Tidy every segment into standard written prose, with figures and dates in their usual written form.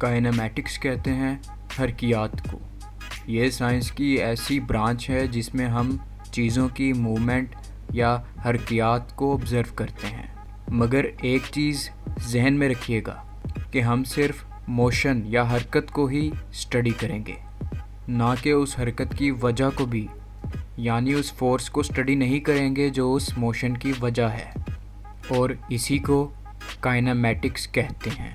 Kinematics कहते हैं हरकियात को। ये साइंस की ऐसी ब्रांच है जिसमें हम चीज़ों की मूवमेंट या हरकियात को ऑब्ज़र्व करते हैं। मगर एक चीज़ जहन में रखिएगा कि हम सिर्फ मोशन या हरकत को ही स्टडी करेंगे, ना कि उस हरकत की वजह को भी, यानी उस फोर्स को स्टडी नहीं करेंगे जो उस मोशन की वजह है, और इसी को काइनेमैटिक्स कहते हैं।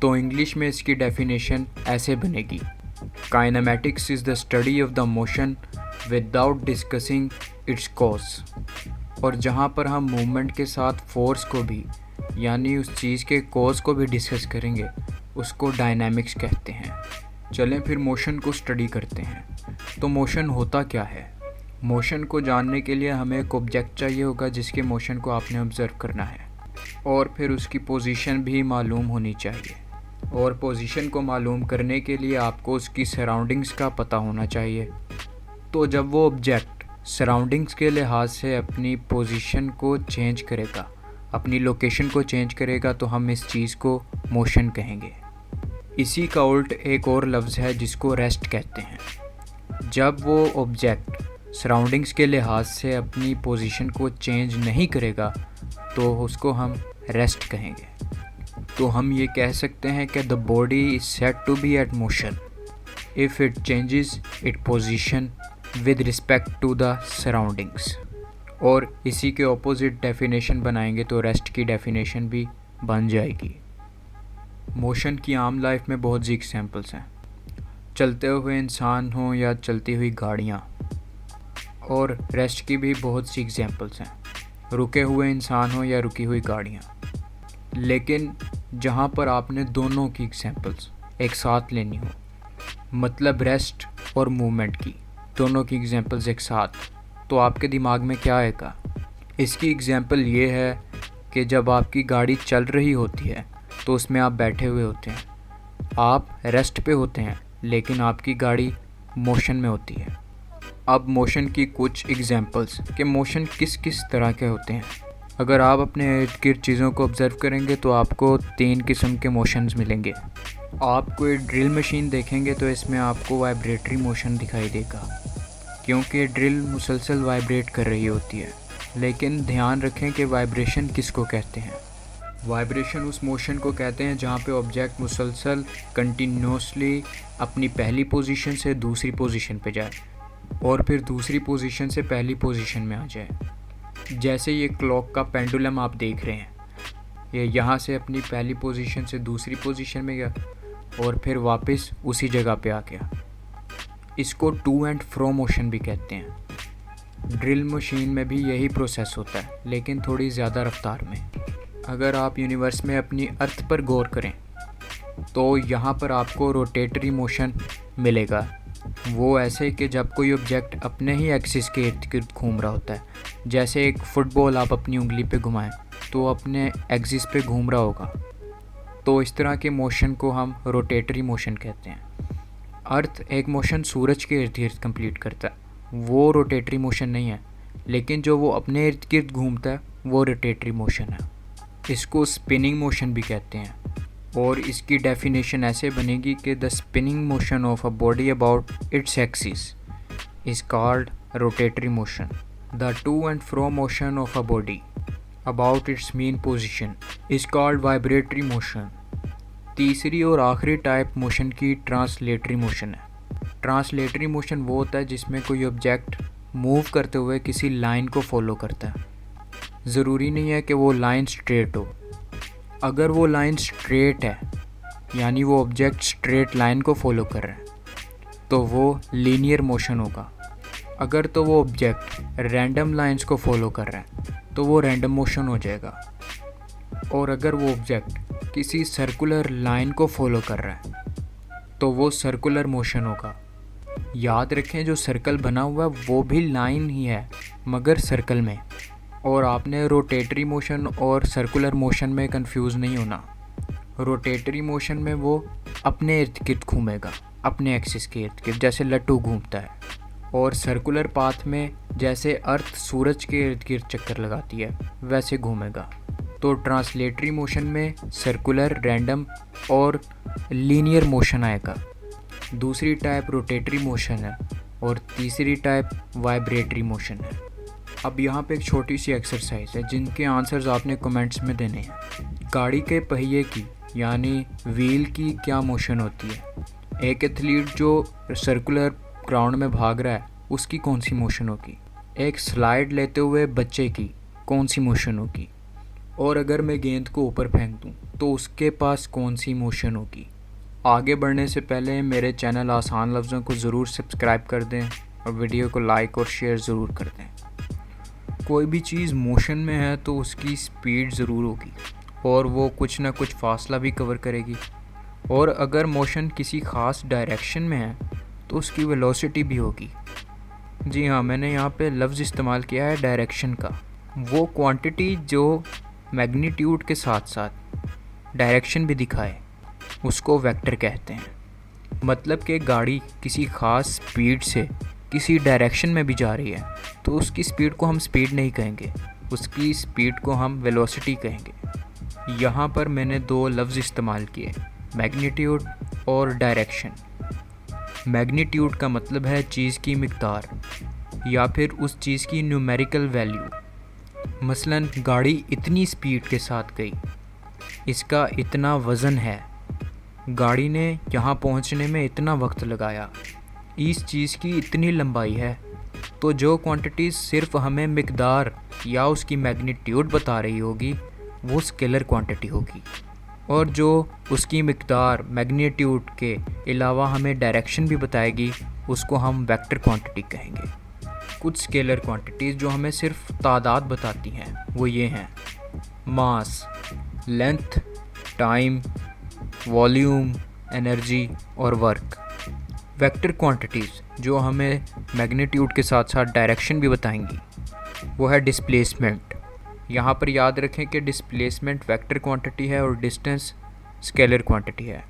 तो इंग्लिश में इसकी डेफिनेशन ऐसे बनेगी: kinematics is the study of the motion without discussing it's cause. और जहाँ पर हम मूवमेंट के साथ फोर्स को भी, यानी उस चीज़ के कॉज को भी डिस्कस करेंगे, उसको डायनामिक्स कहते हैं। चलें फिर मोशन को स्टडी करते हैं। तो मोशन होता क्या है? मोशन को जानने के लिए हमें एक ऑब्जेक्ट चाहिए होगा जिसके मोशन को आपने ऑब्ज़र्व करना है, और फिर उसकी पोजीशन भी मालूम होनी चाहिए। और पोजीशन को मालूम करने के लिए आपको उसकी सराउंडिंग्स का पता होना चाहिए। तो जब वो ऑब्जेक्ट सराउंडिंग्स के लिहाज से अपनी पोजीशन को चेंज करेगा, अपनी लोकेशन को चेंज करेगा, तो हम इस चीज़ को मोशन कहेंगे। इसी का उल्ट एक और लफ्ज़ है जिसको रेस्ट कहते हैं। जब वो ऑब्जेक्ट सराउंडिंग्स के लिहाज से अपनी पोजीशन को चेंज नहीं करेगा तो उसको हम रेस्ट कहेंगे। तो हम ये कह सकते हैं कि the body is said to be at motion if it changes it position with respect to the surroundings. और इसी के ऑपोजिट डेफिनेशन बनाएंगे तो रेस्ट की डेफिनेशन भी बन जाएगी। मोशन की आम लाइफ में बहुत सी एग्जांपल्स हैं, चलते हुए इंसान हों या चलती हुई गाड़ियाँ। और रेस्ट की भी बहुत सी एग्जांपल्स हैं, रुके हुए इंसान हो या रुकी हुई गाड़ियाँ। लेकिन जहाँ पर आपने दोनों की एग्जांपल्स एक साथ लेनी हो, मतलब रेस्ट और मूवमेंट की दोनों की एग्जांपल्स एक साथ, तो आपके दिमाग में क्या आएगा? इसकी एग्जांपल ये है कि जब आपकी गाड़ी चल रही होती है तो उसमें आप बैठे हुए होते हैं, आप रेस्ट पे होते हैं, लेकिन आपकी गाड़ी मोशन में होती है। अब मोशन की कुछ एग्जांपल्स कि मोशन किस किस तरह के होते हैं। अगर आप अपने इर्द गिर्द चीज़ों को ऑब्ज़र्व करेंगे तो आपको 3 किस्म के मोशंस मिलेंगे। आप कोई ड्रिल मशीन देखेंगे तो इसमें आपको वाइब्रेटरी मोशन दिखाई देगा, क्योंकि ड्रिल मुसलसल वाइब्रेट कर रही होती है। लेकिन ध्यान रखें कि वाइब्रेशन किसको कहते हैं। वाइब्रेशन उस मोशन को कहते हैं जहाँ पे ऑब्जेक्ट मुसलसल कंटिन्यूसली अपनी पहली पोजीशन से दूसरी पोजीशन पे जाए और फिर दूसरी पोजीशन से पहली पोजीशन में आ जाए। जैसे ये क्लॉक का पेंडुलम आप देख रहे हैं, ये यहाँ से अपनी पहली पोजीशन से दूसरी पोजीशन में गया और फिर वापस उसी जगह पे आ गया। इसको टू एंड फ्रो मोशन भी कहते हैं। ड्रिल मशीन में भी यही प्रोसेस होता है, लेकिन थोड़ी ज़्यादा रफ्तार में। अगर आप यूनिवर्स में अपनी अर्थ पर गौर करें तो यहाँ पर आपको रोटेटरी मोशन मिलेगा। वो ऐसे कि जब कोई ऑब्जेक्ट अपने ही एक्सिस के इर्द गिर्द घूम रहा होता है, जैसे एक फुटबॉल आप अपनी उंगली पे घुमाएं तो अपने एक्सिस पे घूम रहा होगा। तो इस तरह के मोशन को हम रोटेटरी मोशन कहते हैं। अर्थ एक मोशन सूरज के इर्द गिर्द कंप्लीट करता है, वो रोटेटरी मोशन नहीं है, लेकिन जो वो अपने इर्द गिर्द घूमता है वो रोटेटरी मोशन है। इसको स्पिनिंग मोशन भी कहते हैं, और इसकी डेफिनेशन ऐसे बनेगी कि the spinning motion of a body about its axis is called rotatory motion. The to and fro motion of a body about its mean position is called vibratory motion. तीसरी और आखिरी टाइप मोशन की translatory motion है। Translatory motion वो होता है जिसमें कोई ऑब्जेक्ट मूव करते हुए किसी लाइन को फॉलो करता है। ज़रूरी नहीं है कि वो लाइन स्ट्रेट हो। अगर वो लाइन स्ट्रेट है, यानी वो ऑब्जेक्ट स्ट्रेट लाइन को फॉलो कर रहा है, तो वो लीनियर मोशन होगा। अगर तो वो ऑब्जेक्ट रैंडम लाइंस को फॉलो कर रहा है तो वो रैंडम मोशन हो जाएगा। और अगर वो ऑब्जेक्ट किसी सर्कुलर लाइन को फॉलो कर रहा है तो वो सर्कुलर मोशन होगा। याद रखें, जो सर्कल बना हुआ है वो भी लाइन ही है, मगर सर्कल में। और आपने रोटेटरी मोशन और सर्कुलर मोशन में कंफ्यूज नहीं होना। रोटेटरी मोशन में वो अपने इर्द गिर्द घूमेगा, अपने एक्सिस के इर्द गिर्द, जैसे लट्टू घूमता है। और सर्कुलर पाथ में जैसे अर्थ सूरज के इर्द गिर्द चक्कर लगाती है वैसे घूमेगा। तो ट्रांसलेटरी मोशन में सर्कुलर, रैंडम और लीनियर मोशन आएगा, दूसरी टाइप रोटेटरी मोशन है और तीसरी टाइप वाइब्रेटरी मोशन है। अब यहाँ पे एक छोटी सी एक्सरसाइज है जिनके आंसर्स आपने कमेंट्स में देने हैं। गाड़ी के पहिए की यानी व्हील की क्या मोशन होती है? एक एथलीट जो सर्कुलर ग्राउंड में भाग रहा है उसकी कौन सी मोशन होगी? एक स्लाइड लेते हुए बच्चे की कौन सी मोशन होगी? और अगर मैं गेंद को ऊपर फेंक दूँ तो उसके पास कौन सी मोशन होगी? आगे बढ़ने से पहले मेरे चैनल आसान लफ्ज़ों को ज़रूर सब्सक्राइब कर दें और वीडियो को लाइक और शेयर ज़रूर कर दें। कोई भी चीज़ मोशन में है तो उसकी स्पीड ज़रूर होगी और वो कुछ ना कुछ फासला भी कवर करेगी, और अगर मोशन किसी ख़ास डायरेक्शन में है तो उसकी वेलोसिटी भी होगी। जी हाँ, मैंने यहाँ पे लफ्ज़ इस्तेमाल किया है डायरेक्शन का। वो क्वांटिटी जो मैग्नीट्यूड के साथ साथ डायरेक्शन भी दिखाए उसको वेक्टर कहते हैं। मतलब कि गाड़ी किसी ख़ास स्पीड से किसी डायरेक्शन में भी जा रही है तो उसकी स्पीड को हम स्पीड नहीं कहेंगे, उसकी स्पीड को हम वेलोसिटी कहेंगे। यहाँ पर मैंने दो लफ्ज़ इस्तेमाल किए, मैग्नीट्यूड और डायरेक्शन। मैग्नीट्यूड का मतलब है चीज़ की मिक़दार या फिर उस चीज़ की न्यूमेरिकल वैल्यू। मसलन गाड़ी इतनी स्पीड के साथ गई, इसका इतना वज़न है, गाड़ी ने यहाँ पहुँचने में इतना वक्त लगाया, इस चीज़ की इतनी लंबाई है। तो जो क्वांटिटी सिर्फ हमें मिक़दार या उसकी मैग्नीट्यूड बता रही होगी वो स्केलर क्वांटिटी होगी, और जो उसकी मिक़दार मैग्नीट्यूड के अलावा हमें डायरेक्शन भी बताएगी उसको हम वेक्टर क्वांटिटी कहेंगे। कुछ स्केलर क्वांटिटीज़ जो हमें सिर्फ तादाद बताती हैं वो ये हैं: मास, लेंथ, टाइम, वॉल्यूम, एनर्जी और वर्क। वेक्टर क्वांटिटीज़ जो हमें मैग्नीट्यूड के साथ साथ डायरेक्शन भी बताएंगी वो है डिस्प्लेसमेंट। यहाँ पर याद रखें कि डिस्प्लेसमेंट वेक्टर क्वांटिटी है और डिस्टेंस स्केलर क्वांटिटी है।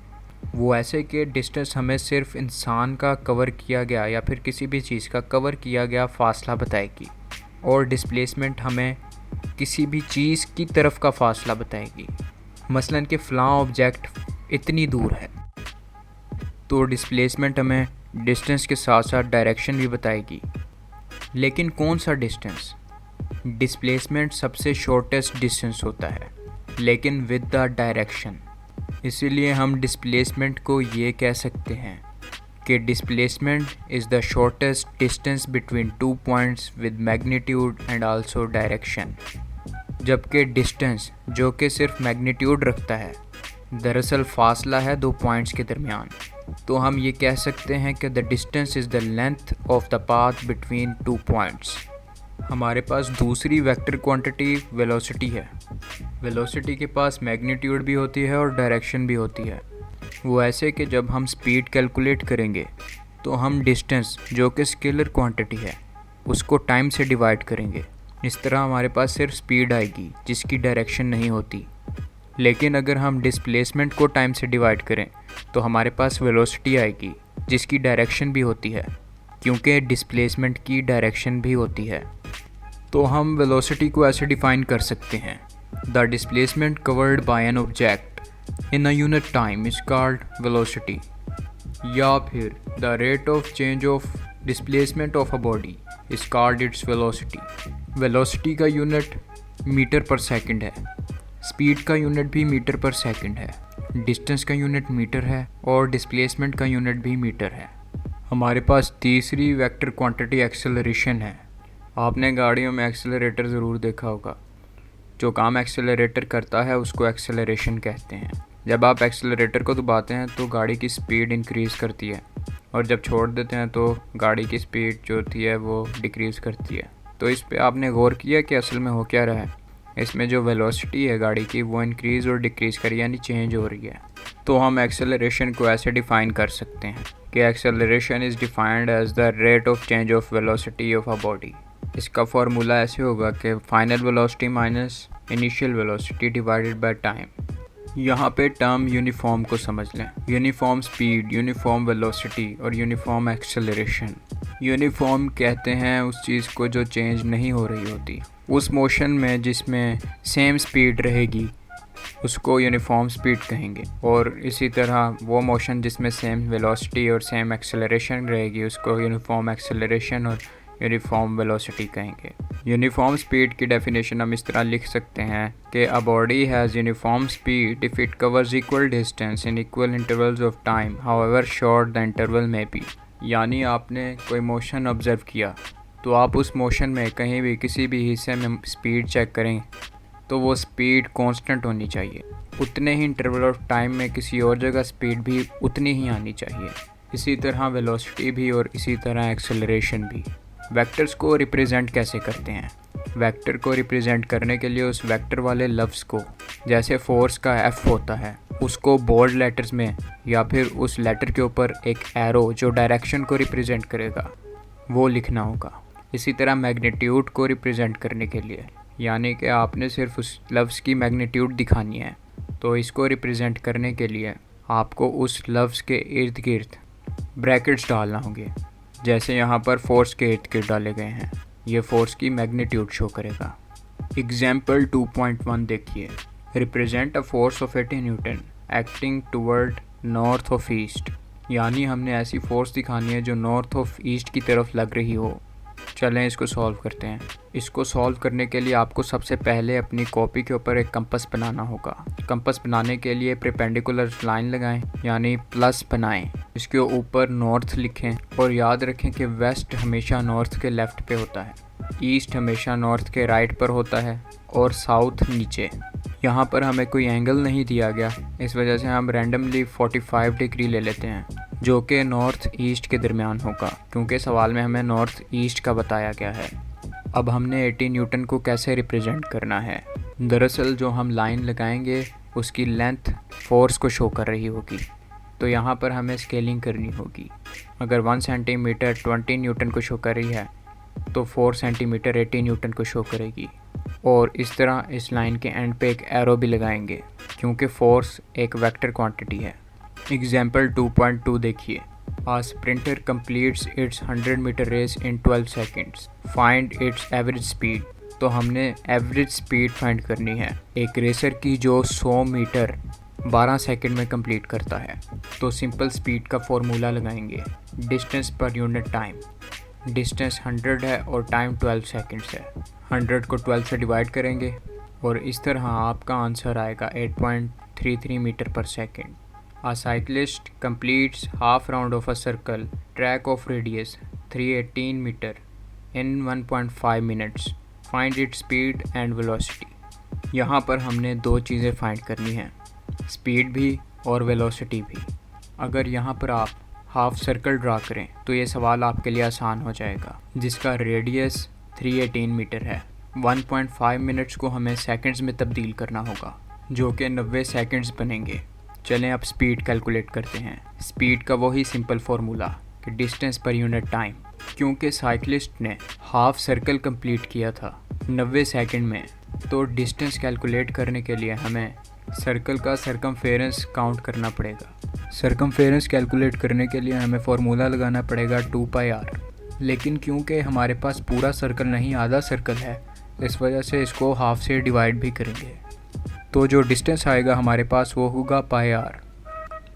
वो ऐसे कि डिस्टेंस हमें सिर्फ इंसान का कवर किया गया या फिर किसी भी चीज़ का कवर किया गया फासला बताएगी, और डिस्प्लेसमेंट हमें किसी भी चीज़ की तरफ का फासला बताएगी। मसलन कि फ़लाँ ऑब्जेक्ट इतनी दूर है तो डिस्प्लेसमेंट हमें डिस्टेंस के साथ साथ डायरेक्शन भी बताएगी। लेकिन कौन सा डिस्टेंस? डिस्प्लेसमेंट सबसे शॉर्टेस्ट डिस्टेंस होता है लेकिन विद द डायरेक्शन। इसीलिए हम डिस्प्लेसमेंट को ये कह सकते हैं कि displacement is the shortest distance between two points with magnitude and also direction. जबकि डिस्टेंस जो कि सिर्फ मैग्नीट्यूड रखता है दरअसल फासला है दो पॉइंट्स के दरमियान। तो हम ये कह सकते हैं कि the distance is the length of the path between two points. हमारे पास दूसरी वेक्टर क्वांटिटी वेलोसिटी है। वेलोसिटी के पास मैग्नीट्यूड भी होती है और डायरेक्शन भी होती है। वो ऐसे कि जब हम स्पीड कैलकुलेट करेंगे तो हम डिस्टेंस जो कि स्केलर क्वांटिटी है उसको टाइम से डिवाइड करेंगे। इस तरह हमारे पास सिर्फ स्पीड आएगी जिसकी डायरेक्शन नहीं होती। लेकिन अगर हम डिस्प्लेसमेंट को टाइम से डिवाइड करें तो हमारे पास वेलोसिटी आएगी जिसकी डायरेक्शन भी होती है, क्योंकि डिस्प्लेसमेंट की डायरेक्शन भी होती है। तो हम वेलोसिटी को ऐसे डिफ़ाइन कर सकते हैं: the displacement covered by an object in a unit time is called velocity. या फिर the rate of change of displacement of a body is called its velocity. Velocity का यूनिट मीटर पर second है, speed का unit भी metre पर second है, distance का यूनिट मीटर है और डिस्प्लेसमेंट का यूनिट भी मीटर है। हमारे पास तीसरी वेक्टर क्वांटिटी एक्सेलरेशन है। आपने गाड़ियों में एक्सेलरेटर ज़रूर देखा होगा। जो काम एक्सेलरेटर करता है उसको एक्सेलरेशन कहते हैं। जब आप एक्सेलरेटर को दबाते हैं तो गाड़ी की स्पीड इंक्रीज़ करती है, और जब छोड़ देते हैं तो गाड़ी की स्पीड जो होती है वो डिक्रीज़ करती है। तो इस पे आपने गौर किया कि असल में हो क्या रहा है? इसमें जो वेलोसिटी है गाड़ी की वो इंक्रीज़ और डिक्रीज़ कर यानी चेंज हो रही है। तो हम एक्सेलरेशन को ऐसे डिफ़ाइन कर सकते हैं कि acceleration is defined as the rate of change of velocity of a body. इसका फार्मूला ऐसे होगा कि final velocity minus initial velocity divided by time. यहाँ पे टर्म यूनिफॉर्म को समझ लें: यूनिफॉर्म स्पीड, यूनिफॉर्म वेलोसिटी और यूनिफॉर्म एक्सेलरेशन। यूनिफॉर्म कहते हैं उस चीज़ को जो चेंज नहीं हो रही होती, उस मोशन में जिसमें सेम स्पीड रहेगी उसको यूनिफॉर्म स्पीड कहेंगे। और इसी तरह वो मोशन जिसमें सेम वेलोसिटी और सेम एक्सेलरेशन रहेगी उसको यूनिफॉर्म एक्सेलरेशन और यूनिफॉर्म वेलोसिटी कहेंगे। यूनिफॉर्म स्पीड की डेफिनेशन हम इस तरह लिख सकते हैं कि a body has uniform speed if it covers equal distance in equal intervals of time however short the interval में बी। यानी आपने कोई मोशन ऑब्ज़र्व किया तो आप उस मोशन में कहीं भी किसी भी हिस्से में स्पीड चेक करें तो वो स्पीड कांस्टेंट होनी चाहिए। उतने ही इंटरवल ऑफ टाइम में किसी और जगह स्पीड भी उतनी ही आनी चाहिए। इसी तरह वेलोसिटी भी और इसी तरह एक्सेलरेशन भी। वेक्टर्स को रिप्रेजेंट कैसे करते हैं? वेक्टर को रिप्रेजेंट करने के लिए उस वेक्टर वाले लफ्ज़ को, जैसे फोर्स का F होता है, उसको बोल्ड लेटर्स में या फिर उस लेटर के ऊपर एक एरो जो डायरेक्शन को रिप्रेजेंट करेगा वो लिखना होगा। इसी तरह मैग्नीट्यूड को रिप्रेजेंट करने के लिए, यानी कि आपने सिर्फ उस लफ्ज़ की मैग्नीट्यूड दिखानी है, तो इसको रिप्रेजेंट करने के लिए आपको उस लफ्ज़ के इर्द गिर्द ब्रैकेट्स डालना होंगे। जैसे यहाँ पर फोर्स के इर्द गिर्द डाले गए हैं, ये फोर्स की मैग्नीट्यूड शो करेगा। एग्जाम्पल 2.1 देखिए। Represent a force of 80 Newton acting toward north of east. यानी हमने ऐसी फोर्स दिखानी है जो नॉर्थ ऑफ ईस्ट की तरफ लग रही हो। चलें इसको सॉल्व करते हैं। इसको सॉल्व करने के लिए आपको सबसे पहले अपनी कॉपी के ऊपर एक कंपास बनाना होगा। कंपास बनाने के लिए परपेंडिकुलर लाइन लगाएं, यानी प्लस बनाएं। इसके ऊपर नॉर्थ लिखें और याद रखें कि वेस्ट हमेशा नॉर्थ के लेफ़्ट पे होता है, ईस्ट हमेशा नॉर्थ के राइट पर होता है और साउथ नीचे। यहाँ पर हमें कोई एंगल नहीं दिया गया, इस वजह से हम रैंडमली 45 डिग्री ले लेते हैं जो कि नॉर्थ ईस्ट के दरमियान होगा, क्योंकि सवाल में हमें नॉर्थ ईस्ट का बताया गया है। अब हमने 80 न्यूटन को कैसे रिप्रेजेंट करना है? दरअसल जो हम लाइन लगाएंगे उसकी लेंथ फोर्स को शो कर रही होगी, तो यहाँ पर हमें स्केलिंग करनी होगी। अगर 1 सेंटीमीटर 20 न्यूटन को शो कर रही है तो 4 सेंटीमीटर 80 न्यूटन को शो करेगी। और इस तरह इस लाइन के एंड पे एक एरो भी लगाएंगे, क्योंकि फोर्स एक वेक्टर क्वांटिटी है। एग्जाम्पल 2.2 देखिए। A sprinter completes its 100 metre race in 12 seconds. Find its average speed. तो हमने एवरेज स्पीड फाइंड करनी है एक रेसर की जो 100 मीटर 12 सेकंड में कंप्लीट करता है। तो सिंपल स्पीड का फॉर्मूला लगाएंगे, distance per unit time. Distance 100 है और टाइम 12 सेकंड्स है। 100 को 12 से डिवाइड करेंगे और इस तरह आपका आंसर आएगा 8.33 मीटर पर second. A cyclist completes half round of a circle track of radius 318 meter in 1.5 minutes. Find its speed and velocity. यहाँ पर हमने दो चीज़ें फाइंड करनी हैं, स्पीड भी और वेलोसिटी भी। अगर यहाँ पर आप हाफ सर्कल ड्रा करें तो ये सवाल आपके लिए आसान हो जाएगा, जिसका रेडियस 318 मीटर है। 1.5 मिनट्स को हमें सेकंड्स में तब्दील करना होगा, जो कि 90 सेकंड्स बनेंगे। चलें अब स्पीड कैलकुलेट करते हैं। स्पीड का वही सिंपल फार्मूला कि डिस्टेंस पर यूनिट टाइम। क्योंकि साइकिलिस्ट ने हाफ सर्कल कंप्लीट किया था 90 सेकंड में, तो डिस्टेंस कैलकुलेट करने के लिए हमें सर्कल का सरकमफेरेंस काउंट करना पड़ेगा। सरकमफेरेंस कैलकुलेट करने के लिए हमें फार्मूला लगाना पड़ेगा 2πr। लेकिन क्योंकि हमारे पास पूरा सर्कल नहीं, आधा सर्कल है, इस वजह से इसको हाफ से डिवाइड भी करेंगे। तो जो डिस्टेंस आएगा हमारे पास वो होगा πr।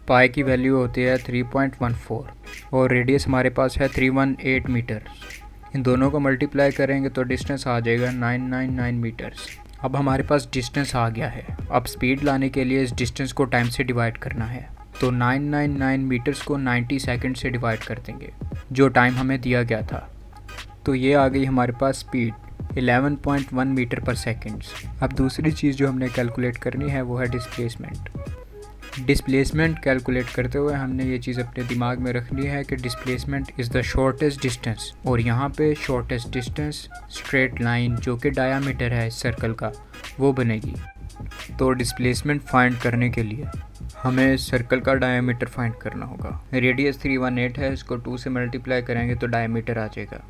पाई की वैल्यू होती है 3.14 और रेडियस हमारे पास है 318 मीटर। इन दोनों को मल्टीप्लाई करेंगे तो डिस्टेंस आ जाएगा 999 मीटर्स। अब हमारे पास डिस्टेंस आ गया है। अब स्पीड लाने के लिए इस डिस्टेंस को टाइम से डिवाइड करना है, तो 999 मीटर्स को 90 सेकंड से डिवाइड कर देंगे, जो टाइम हमें दिया गया था। तो ये आ गई हमारे पास स्पीड 11.1 मीटर पर सेकंड। अब दूसरी चीज़ जो हमने कैलकुलेट करनी है वो है डिस्प्लेसमेंट। डिस्प्लेसमेंट कैलकुलेट करते हुए हमने ये चीज़ अपने दिमाग में रखनी है कि displacement is the shortest distance, और यहाँ पे शॉर्टेस्ट डिस्टेंस स्ट्रेट लाइन जो कि डायामीटर है इस सर्कल का वो बनेगी। तो डिस्प्लेसमेंट फाइंड करने के लिए हमें सर्कल का डायामीटर फाइंड करना होगा। रेडियस 318 है, इसको 2 से मल्टीप्लाई करेंगे तो डायामीटर आ जाएगा।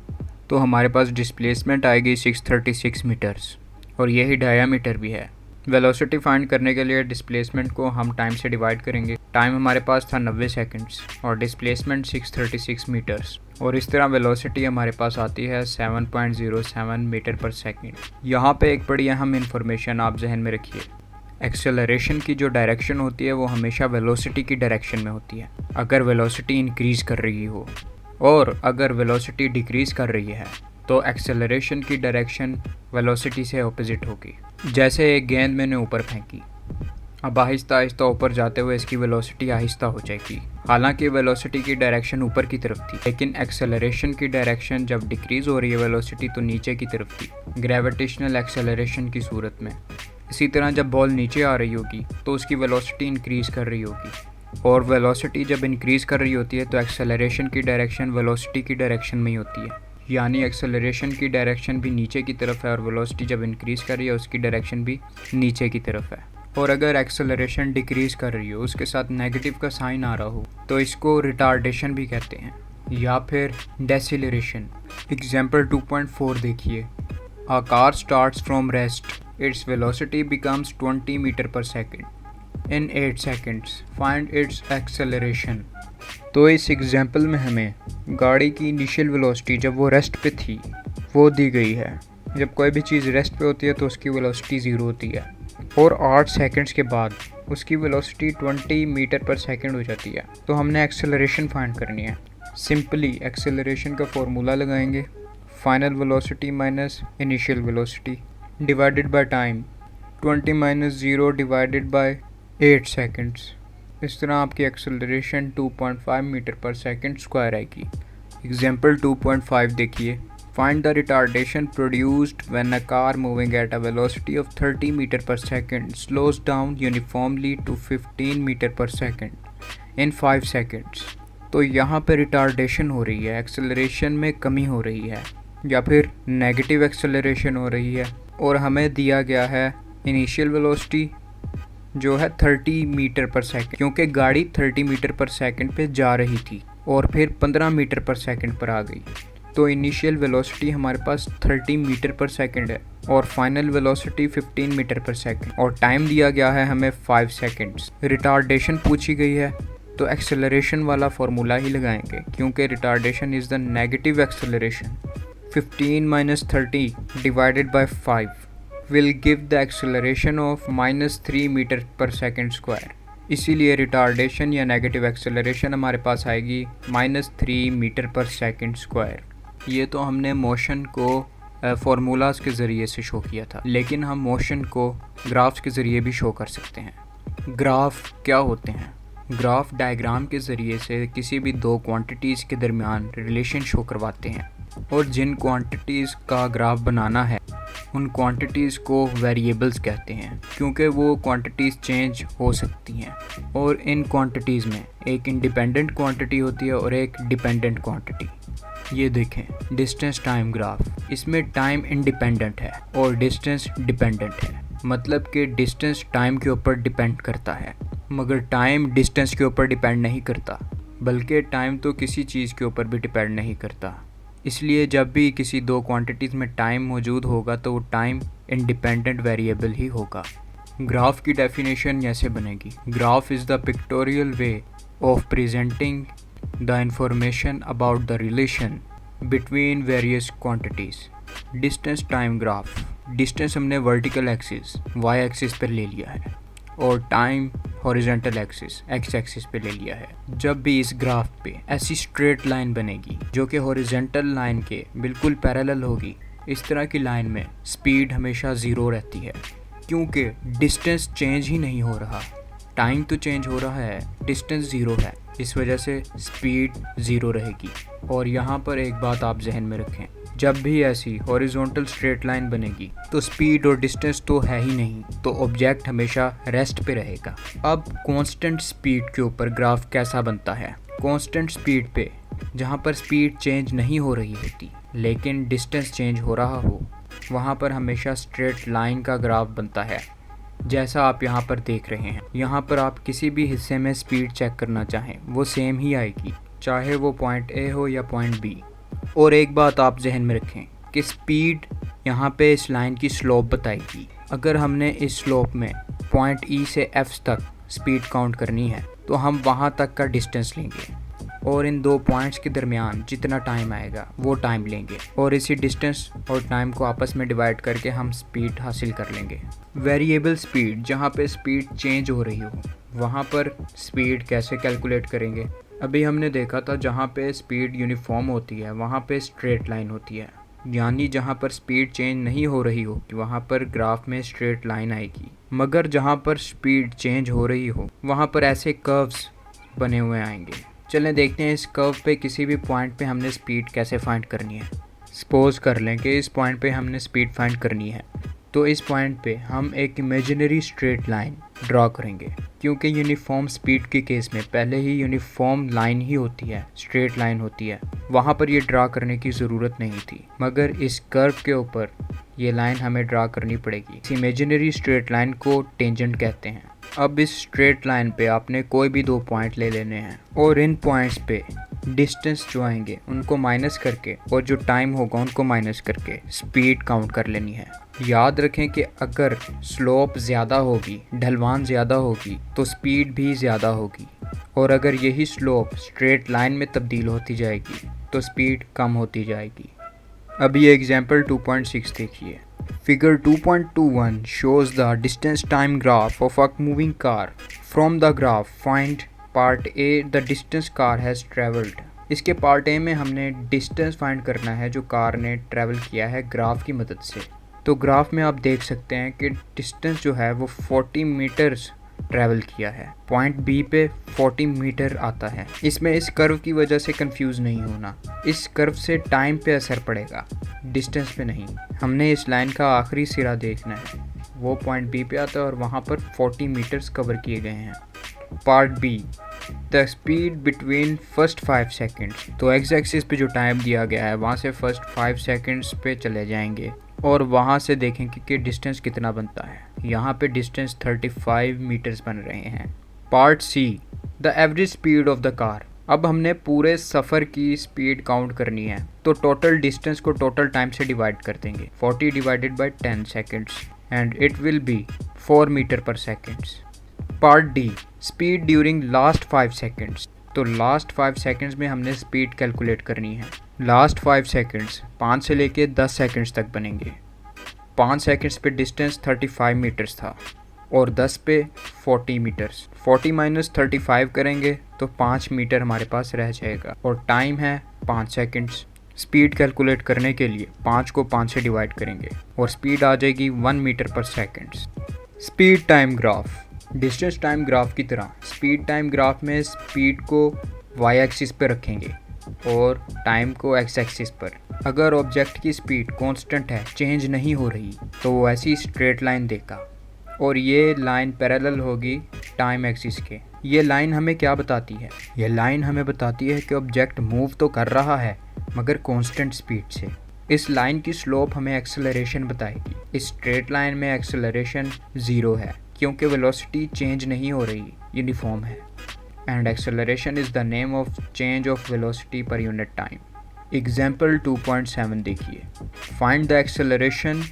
तो हमारे पास डिस्प्लेसमेंट आएगी 636 मीटर्स और यही डायामीटर भी है। वेलोसिटी फाइंड करने के लिए डिस्प्लेसमेंट को हम टाइम से डिवाइड करेंगे। टाइम हमारे पास था 90 सेकंड्स और डिस्प्लेसमेंट 636 मीटर्स, और इस तरह वेलोसिटी हमारे पास आती है 7.07 मीटर पर सेकंड। यहाँ पे एक बड़ी अहम इंफॉर्मेशन आप जहन में रखिए एक्सेलरेशन की जो डायरेक्शन होती है वो हमेशा वेलोसिटी की डायरेक्शन में होती है अगर वेलोसिटी इंक्रीज़ कर रही हो, और अगर वेलोसिटी डिक्रीज़ कर रही है तो एक्सेलरेशन की डायरेक्शन वेलोसिटी से ऑपोजिट होगी। जैसे एक गेंद मैंने ऊपर फेंकी, अब आहिस्ता आहिस्ता ऊपर जाते हुए इसकी वेलोसिटी आहिस्ता हो जाएगी। हालांकि वेलोसिटी की डायरेक्शन ऊपर की तरफ थी, लेकिन एक्सेलरेशन की डायरेक्शन जब डिक्रीज़ हो रही है वेलोसिटी तो नीचे की तरफ थी, ग्रेविटेशनल एक्सेलरेशन की सूरत में। इसी तरह जब बॉल नीचे आ रही होगी तो उसकी वेलोसिटी इंक्रीज़ कर रही होगी, और वेलोसिटी जब इंक्रीज़ कर रही होती है तो एक्सेलरेशन की डायरेक्शन वेलोसिटी की डायरेक्शन में ही होती है, यानी एक्सेलरेशन की डायरेक्शन भी नीचे की तरफ है और वेलोसिटी जब इंक्रीज़ कर रही है उसकी डायरेक्शन भी नीचे की तरफ है। और अगर एक्सेलरेशन डिक्रीज़ कर रही हो, उसके साथ नेगेटिव का साइन आ रहा हो, तो इसको रिटार्डेशन भी कहते हैं या फिर डेसिलरेशन। एग्जाम्पल 2.4 देखिए, a car starts from rest, its velocity becomes 20 metre पर second in 8 seconds, find its acceleration. तो इस एग्जाम्पल में हमें गाड़ी की इनिशियल वेलोसिटी जब वो रेस्ट पे थी वो दी गई है। जब कोई भी चीज़ रेस्ट पे होती है तो उसकी वेलोसिटी 0 होती है, और 8 सेकंड्स के बाद उसकी वेलोसिटी 20 मीटर पर सेकंड हो जाती है। तो हमने एक्सेलरेशन फाइंड करनी है। सिंपली एक्सेलरेशन का फॉर्मूला लगाएंगे, final velocity minus initial velocity divided by time, 20 minus 0 divided by 8 seconds. इस तरह आपकी एक्सेलरेशन 2.5 मीटर पर सेकंड स्क्वायर आएगी। एग्जाम्पल 2.5 देखिए, find the retardation produced when a car moving at a velocity of 30 meter per second slows down uniformly to 15 meter per second in 5 seconds। तो यहाँ पे retardation हो रही है, एक्सेलरेशन में कमी हो रही है या फिर नेगेटिव एक्सेलरेशन हो रही है, और हमें दिया गया है इनिशियल वेलोसिटी जो है 30 मीटर पर सेकंड, क्योंकि गाड़ी 30 मीटर पर सेकंड पे जा रही थी और फिर 15 मीटर पर सेकंड पर आ गई। तो इनिशियल वेलोसिटी हमारे पास 30 मीटर पर सेकंड है और फाइनल वेलोसिटी 15 मीटर पर सेकंड, और टाइम दिया गया है हमें 5 सेकंड्स। रिटार्डेशन पूछी गई है तो एक्सेलरेशन वाला फॉर्मूला ही लगाएंगे, क्योंकि retardation is the negative acceleration. 15 minus 30 divided by 5 will give the acceleration of -3 metre पर सेकंड स्क्वायर। इसीलिए रिटार्डेशन या नेगेटिव एक्सेलरेशन हमारे पास आएगी -3 मीटर पर सेकंड स्क्वायर। ये तो हमने मोशन को फार्मूलाज के ज़रिए से शो किया था, लेकिन हम मोशन को ग्राफ्स के ज़रिए भी शो कर सकते हैं। ग्राफ क्या होते हैं? ग्राफ डायग्राम के ज़रिए से किसी भी दो क्वांटिटीज़ के दरमियान रिलेशन शो करवाते हैं, और जिन क्वांटिटीज़ का ग्राफ बनाना है उन क्वांटिटीज़ को वेरिएबल्स कहते हैं, क्योंकि वो क्वांटिटीज़ चेंज हो सकती हैं। और इन क्वांटिटीज़ में एक इंडिपेंडेंट क्वांटिटी होती है और एक डिपेंडेंट क्वांटिटी। ये देखें डिस्टेंस टाइम ग्राफ, इसमें टाइम इंडिपेंडेंट है और डिस्टेंस डिपेंडेंट है, मतलब कि डिस्टेंस टाइम के ऊपर डिपेंड करता है, मगर टाइम डिस्टेंस के ऊपर डिपेंड नहीं करता, बल्कि टाइम तो किसी चीज़ के ऊपर भी डिपेंड नहीं करता। इसलिए जब भी किसी दो क्वांटिटीज़ में टाइम मौजूद होगा तो वो टाइम इंडिपेंडेंट वेरिएबल ही होगा। ग्राफ की डेफिनेशन ऐसे बनेगी, graph is the pictorial way of presenting the information about the relation between various quantities। Distance time graph, distance हमने वर्टिकल एक्सिस वाई एक्सिस पर ले लिया है और time horizontal axis x axis पे ले लिया है। जब भी इस ग्राफ पे ऐसी स्ट्रेट लाइन बनेगी जो कि हॉरिजॉन्टल लाइन के बिल्कुल पैरेलल होगी, इस तरह की लाइन में स्पीड हमेशा 0 रहती है, क्योंकि डिस्टेंस चेंज ही नहीं हो रहा। टाइम तो चेंज हो रहा है, डिस्टेंस 0 है, इस वजह से स्पीड 0 रहेगी। और यहाँ पर एक बात आप जहन में रखें, जब भी ऐसी हॉरिजॉन्टल स्ट्रेट लाइन बनेगी तो स्पीड और डिस्टेंस तो है ही नहीं, तो ऑब्जेक्ट हमेशा रेस्ट पे रहेगा। अब कांस्टेंट स्पीड के ऊपर ग्राफ कैसा बनता है? कांस्टेंट स्पीड पे जहाँ पर स्पीड चेंज नहीं हो रही होती लेकिन डिस्टेंस चेंज हो रहा हो, वहाँ पर हमेशा स्ट्रेट लाइन का ग्राफ बनता है, जैसा आप यहाँ पर देख रहे हैं। यहाँ पर आप किसी भी हिस्से में स्पीड चेक करना चाहें वो सेम ही आएगी, चाहे वो पॉइंट ए हो या पॉइंट बी। और एक बात आप जहन में रखें कि स्पीड यहाँ पे इस लाइन की स्लोप बताएगी। अगर हमने इस स्लोप में पॉइंट ई से एफ तक स्पीड काउंट करनी है तो हम वहाँ तक का डिस्टेंस लेंगे, और इन दो पॉइंट्स के दरमियान जितना टाइम आएगा वो टाइम लेंगे और इसी डिस्टेंस और टाइम को आपस में डिवाइड करके हम स्पीड हासिल कर लेंगे। वेरिएबल स्पीड, जहाँ पे स्पीड चेंज हो रही हो वहाँ पर स्पीड कैसे कैलकुलेट करेंगे? अभी हमने देखा था जहाँ पे स्पीड यूनिफॉर्म होती है वहाँ पे स्ट्रेट लाइन होती है, यानी जहाँ पर स्पीड चेंज नहीं हो रही हो वहाँ पर ग्राफ में स्ट्रेट लाइन आएगी, मगर जहाँ पर स्पीड चेंज हो रही हो वहाँ पर ऐसे कर्व्स बने हुए आएंगे। चलें देखते हैं इस कर्व पे किसी भी पॉइंट पे हमने स्पीड कैसे फाइंड करनी है। सपोज कर लें कि इस पॉइंट पे हमने स्पीड फाइंड करनी है, तो इस पॉइंट पे हम एक इमेजिनरी स्ट्रेट लाइन ड्रॉ करेंगे, क्योंकि यूनिफॉर्म स्पीड के केस में पहले ही यूनिफॉर्म लाइन ही होती है, स्ट्रेट लाइन होती है, वहाँ पर ये ड्रा करने की ज़रूरत नहीं थी, मगर इस कर्व के ऊपर ये लाइन हमें ड्रा करनी पड़ेगी। इस इमेजिनरी स्ट्रेट लाइन को टेंजेंट कहते हैं। अब इस स्ट्रेट लाइन पे आपने कोई भी दो पॉइंट ले लेने हैं और इन पॉइंट्स पे डिस्टेंस जो आएंगे उनको माइनस करके और जो टाइम होगा उनको माइनस करके स्पीड काउंट कर लेनी है। याद रखें कि अगर स्लोप ज़्यादा होगी, ढलवान ज़्यादा होगी तो स्पीड भी ज़्यादा होगी, और अगर यही स्लोप स्ट्रेट लाइन में तब्दील होती जाएगी तो स्पीड कम होती जाएगी। अब ये एग्जाम्पल 2.6 देखिए। Figure 2.21 shows the distance time graph of a moving car. From the graph, find part A the distance car has traveled. इसके पार्ट ए में हमने डिस्टेंस फाइंड करना है जो कार ने ट्रैवल किया है ग्राफ की मदद से। तो ग्राफ में आप देख सकते हैं कि डिस्टेंस जो है वो 40 मीटर्स ट्रैवल किया है। पॉइंट बी पे 40 मीटर आता है। इसमें इस कर्व की वजह से कंफ्यूज नहीं होना, इस कर्व से टाइम पे असर पड़ेगा, डिस्टेंस पे नहीं। हमने इस लाइन का आखिरी सिरा देखना है, वो पॉइंट बी पे आता है और वहाँ पर 40 मीटर्स कवर किए गए हैं। Part B, the speed between first 5 seconds. तो एक्स एक्सिस पे जो टाइम दिया गया है वहाँ से फर्स्ट 5 सेकेंड्स पे चले जाएंगे और वहाँ से देखेंगे कि डिस्टेंस कितना बनता है। यहाँ पे डिस्टेंस 35 मीटर्स बन रहे हैं। Part C, the average speed of the car. अब हमने पूरे सफ़र की स्पीड काउंट करनी है, तो टोटल डिस्टेंस को टोटल टाइम से डिवाइड कर देंगे। 40 divided by 10 seconds and it will be 4 metre per seconds. Part D, speed during last 5 seconds. तो लास्ट 5 सेकेंड्स में हमने स्पीड कैलकुलेट करनी है। लास्ट 5 सेकेंड्स 5 से लेके 10 सेकेंड्स तक बनेंगे। 5 सेकेंड्स पे डिस्टेंस 35 मीटर्स था और 10 पे 40 मीटर्स। 40 माइनस 35 करेंगे तो 5 मीटर हमारे पास रह जाएगा और टाइम है 5 सेकेंड्स। स्पीड कैलकुलेट करने के लिए 5 को 5 से डिवाइड करेंगे और स्पीड आ जाएगी 1 metre per seconds. Speed time graph, distance time graph की तरह स्पीड टाइम ग्राफ में स्पीड को वाई एक्सिस पर रखेंगे और टाइम को एक्स एक्सिस पर। अगर ऑब्जेक्ट की स्पीड कांस्टेंट है, चेंज नहीं हो रही, तो वो ऐसी स्ट्रेट लाइन देगा और ये लाइन पैरेलल होगी टाइम एक्सिस के। ये लाइन हमें क्या बताती है? ये लाइन हमें बताती है कि ऑब्जेक्ट मूव तो कर रहा है मगर कांस्टेंट स्पीड से। इस लाइन की स्लोप हमें एक्सेलरेशन बताएगी। इस स्ट्रेट लाइन में एक्सेलरेशन 0 है क्योंकि वेलोसिटी चेंज नहीं हो रही, यूनिफॉर्म है। And acceleration is the name of change of velocity per unit time. Example 2.7 देखिए। Find the acceleration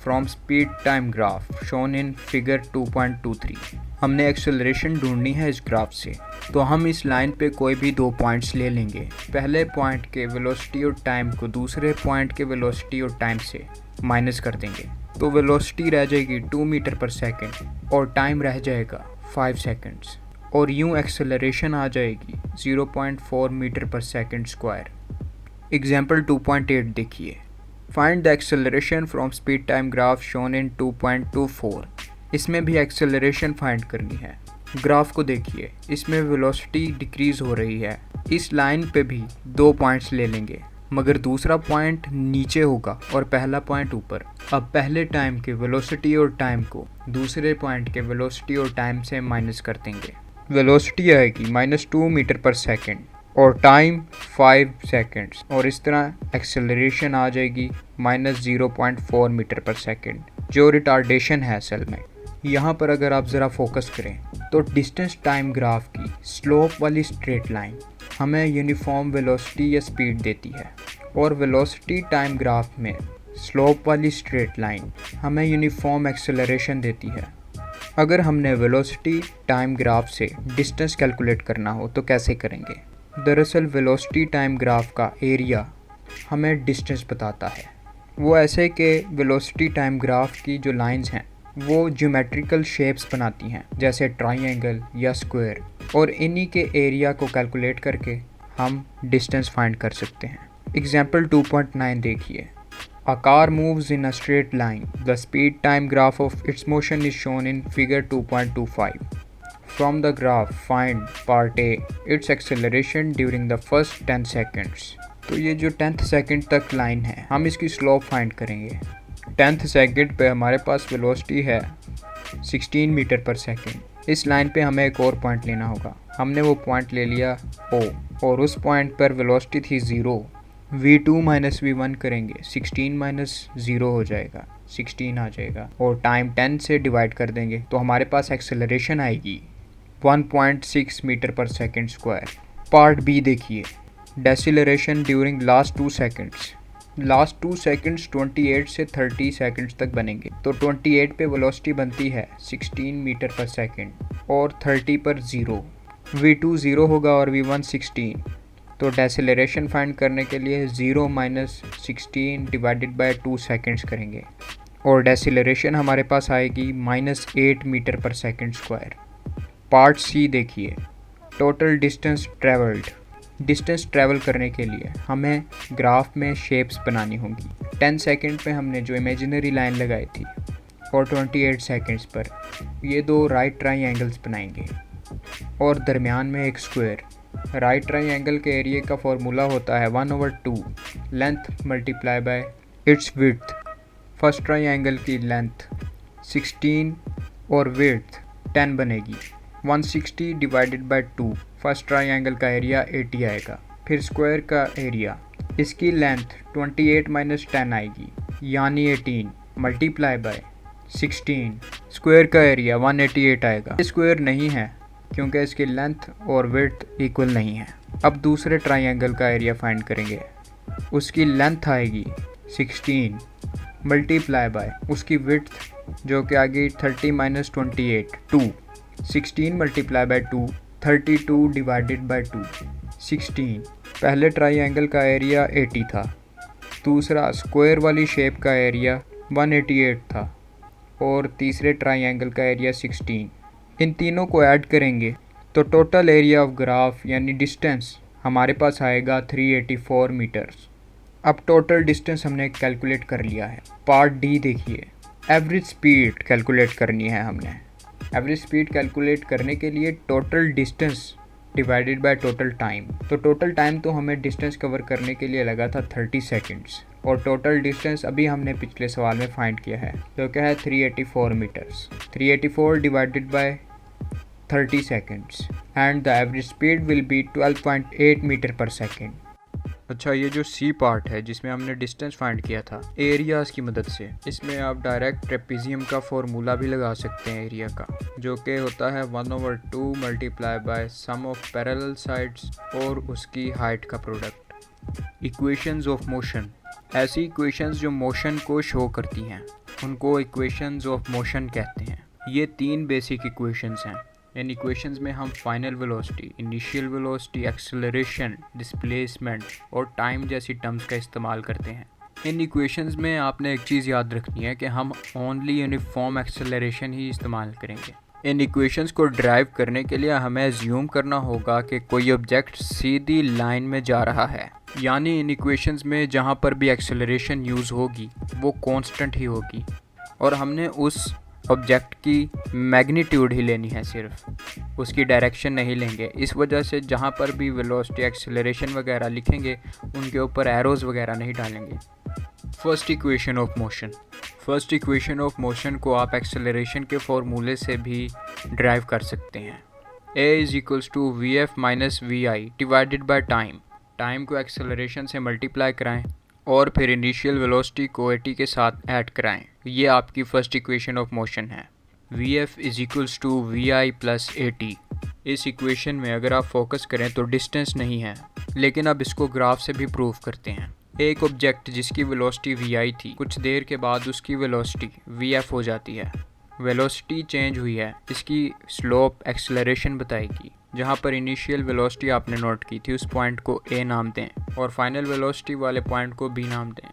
from speed time graph shown in figure 2.23। हमने एक्सेलरेशन ढूंढनी है इस ग्राफ से, तो हम इस लाइन पे कोई भी दो पॉइंट्स ले लेंगे। पहले पॉइंट के वेलोसिटी और टाइम को दूसरे पॉइंट के वेलोसिटी और टाइम से माइनस कर देंगे, तो वेलोसिटी रह जाएगी 2 मीटर पर सेकेंड और टाइम रह जाएगा 5 सेकेंड्स और यूँ एक्सेलरेशन आ जाएगी 0.4 मीटर पर सेकेंड स्क्वायर। एग्जाम्पल 2.8 देखिए। Find the acceleration from speed time graph shown in 2.24। इसमें भी एक्सेलरेशन फाइंड करनी है। ग्राफ को देखिए, इसमें वेलोसिटी डिक्रीज़ हो रही है। इस लाइन पे भी दो पॉइंट्स ले लेंगे मगर दूसरा पॉइंट नीचे होगा और पहला पॉइंट ऊपर। अब पहले टाइम के वेलोसिटी और टाइम को दूसरे पॉइंट के वेलोसिटी और टाइम से माइनस कर देंगे। वेलोसिटी आएगी -2 मीटर पर सेकेंड और टाइम 5 सेकेंड्स और इस तरह एक्सेलरेशन आ जाएगी -0.4 मीटर पर सेकेंड, जो रिटार्डेशन है असल में। यहाँ पर अगर आप ज़रा फोकस करें तो डिस्टेंस टाइम ग्राफ की स्लोप वाली स्ट्रेट लाइन हमें यूनिफॉर्म वेलोसिटी या स्पीड देती है और वेलोसिटी टाइम ग्राफ में स्लोप वाली स्ट्रेट लाइन हमें यूनिफॉर्म एक्सेलरेशन देती है। अगर हमने वेलोसिटी टाइम ग्राफ से डिस्टेंस कैलकुलेट करना हो तो कैसे करेंगे? दरअसल वेलोसिटी टाइम ग्राफ का एरिया हमें डिस्टेंस बताता है। वो ऐसे कि वेलोसिटी टाइम ग्राफ की जो लाइंस हैं वो ज्योमेट्रिकल शेप्स बनाती हैं, जैसे ट्राइंगल या स्क्वायर, और इन्हीं के एरिया को कैलकुलेट करके हम डिस्टेंस फाइंड कर सकते हैं। एग्जाम्पल 2.9 देखिए। A car moves in a straight line. The speed time graph of its motion is shown in figure 2.25. From the graph, find part A, its acceleration during the first 10 seconds. तो ये जो 10th second तक line है, हम इसकी slope find करेंगे। 10th second पे हमारे पास वेलोसिटी है 16 मीटर पर सेकंड। इस लाइन पे हमें एक और पॉइंट लेना होगा। हमने वो पॉइंट ले लिया O, और उस पॉइंट पर वेलोसिटी थी 0। v2 माइनस v1 करेंगे, 16 माइनस 0 हो जाएगा, 16 आ जाएगा, और टाइम 10 से डिवाइड कर देंगे तो हमारे पास एक्सेलरेशन आएगी 1.6 मीटर पर सेकंड स्क्वायर। पार्ट बी देखिए। Deceleration during last 2 seconds. Last 2 seconds 28 से 30 सेकंड्स तक बनेंगे। तो 28 पे वेलोसिटी बनती है 16 मीटर पर सेकंड और 30 पर 0। v2 0 होगा और v1 16। तो डेसिलरेशन फाइंड करने के लिए 0 माइनस 16 डिवाइडेड बाय 2 सेकंड्स करेंगे और डेसिलरेशन हमारे पास आएगी -8 मीटर पर सेकंड स्क्वायर। पार्ट सी देखिए। Total distance travelled. Distance travel करने के लिए हमें ग्राफ में शेप्स बनानी होंगी। 10 सेकंड पे हमने जो इमेजिनरी लाइन लगाई थी और 28 सेकंड्स पर ये दो राइट ट्राइंगल्स बनाएंगे और दरमियान में एक स्क्वायर। राइट ट्राइंगल के एरिया का फॉर्मूला होता है 1/2 length multiply by it's width. First triangle की लेंथ 16 और विड्थ 10 बनेगी। 160 डिवाइडेड बाय 2, फर्स्ट ट्राइंगल का एरिया 80 आएगा। फिर स्क्वायर का एरिया, इसकी लेंथ 28 माइनस 10 आएगी यानी 18 मल्टीप्लाई बाय 16, स्क्वायर का एरिया 188 आएगा। स्क्वायर नहीं है क्योंकि इसकी लेंथ और विड्थ इक्वल नहीं है। अब दूसरे ट्राइंगल का एरिया फाइंड करेंगे। उसकी लेंथ आएगी 16 मल्टीप्लाई बाय उसकी विड्थ जो कि आ गई 30 minus 28 2। 16 multiply by 2 32 divided by 2 16। पहले ट्राइंगल का एरिया 80 था, दूसरा स्क्वायर वाली शेप का एरिया 188 था और तीसरे ट्राइंगल का एरिया 16। इन तीनों को ऐड करेंगे तो टोटल एरिया ऑफ ग्राफ यानी डिस्टेंस हमारे पास आएगा 384 मीटर्स। अब टोटल डिस्टेंस हमने कैलकुलेट कर लिया है। पार्ट डी देखिए। एवरेज स्पीड कैलकुलेट करनी है हमने। एवरेज स्पीड कैलकुलेट करने के लिए total distance divided by total time. तो टोटल टाइम तो हमें डिस्टेंस कवर करने के लिए लगा था 30 सेकंड्स और टोटल डिस्टेंस अभी हमने पिछले सवाल में फाइंड किया है जो क्या है 384 metres. 384 divided by 30 seconds and the average speed will be 12.8 metre पर सेकेंड। अच्छा, ये जो सी पार्ट है जिसमें हमने डिस्टेंस फाइंड किया था एरियाज़ की मदद से, इसमें आप डायरेक्ट ट्रेपेजियम का फॉर्मूला भी लगा सकते हैं एरिया का, जो कि होता है 1/2 multiply by sum of parallel sides और उसकी हाइट का प्रोडक्ट। Equations of motion. ऐसी इक्वेशंस जो मोशन को शो करती हैं उनको इक्वेशंस ऑफ मोशन कहते हैं। ये 3 बेसिक इक्वेशंस हैं। इन इक्वेशंस में हम final velocity, initial velocity, acceleration, displacement और टाइम जैसी टर्म्स का इस्तेमाल करते हैं। इन इक्वेशंस में आपने एक चीज़ याद रखनी है कि हम ओनली यूनिफॉर्म एक्सेलरेशन ही इस्तेमाल करेंगे। इन इक्वेशंस को ड्राइव करने के लिए हमें एज्यूम करना होगा कि कोई ऑब्जेक्ट सीधी लाइन में जा रहा है, यानी इन इक्वेशंस में जहाँ पर भी एक्सेलरेशन यूज़ होगी वो कांस्टेंट ही होगी और हमने उस ऑब्जेक्ट की मैग्नीट्यूड ही लेनी है, सिर्फ उसकी डायरेक्शन नहीं लेंगे। इस वजह से जहाँ पर भी वेलोसिटी, एक्सेलरेशन वगैरह लिखेंगे उनके ऊपर एरोज़ वगैरह नहीं डालेंगे। First equation of motion. First equation of motion को आप एक्सेलरेशन के फॉर्मूले से भी ड्राइव कर सकते हैं। a = vf minus vi divided by time. Time को एक्सेलरेशन से मल्टीप्लाई कराएं और फिर इनिशियल वेलोसिटी को 80 के साथ ऐड कराएं। ये आपकी फर्स्ट इक्वेशन ऑफ मोशन है। vf = vi + 80। इस इक्वेशन में अगर आप फोकस करें तो डिस्टेंस नहीं है, लेकिन अब इसको ग्राफ से भी प्रूव करते हैं। एक ऑब्जेक्ट जिसकी वेलोसिटी vi थी, कुछ देर के बाद उसकी वेलोसिटी vf हो जाती है। वेलोसिटी चेंज हुई है, इसकी स्लोप एक्सेलरेशन बताएगी। जहाँ पर इनिशियल वेलोसिटी आपने नोट की थी उस पॉइंट को ए नाम दें और फाइनल वेलोसिटी वाले पॉइंट को बी नाम दें।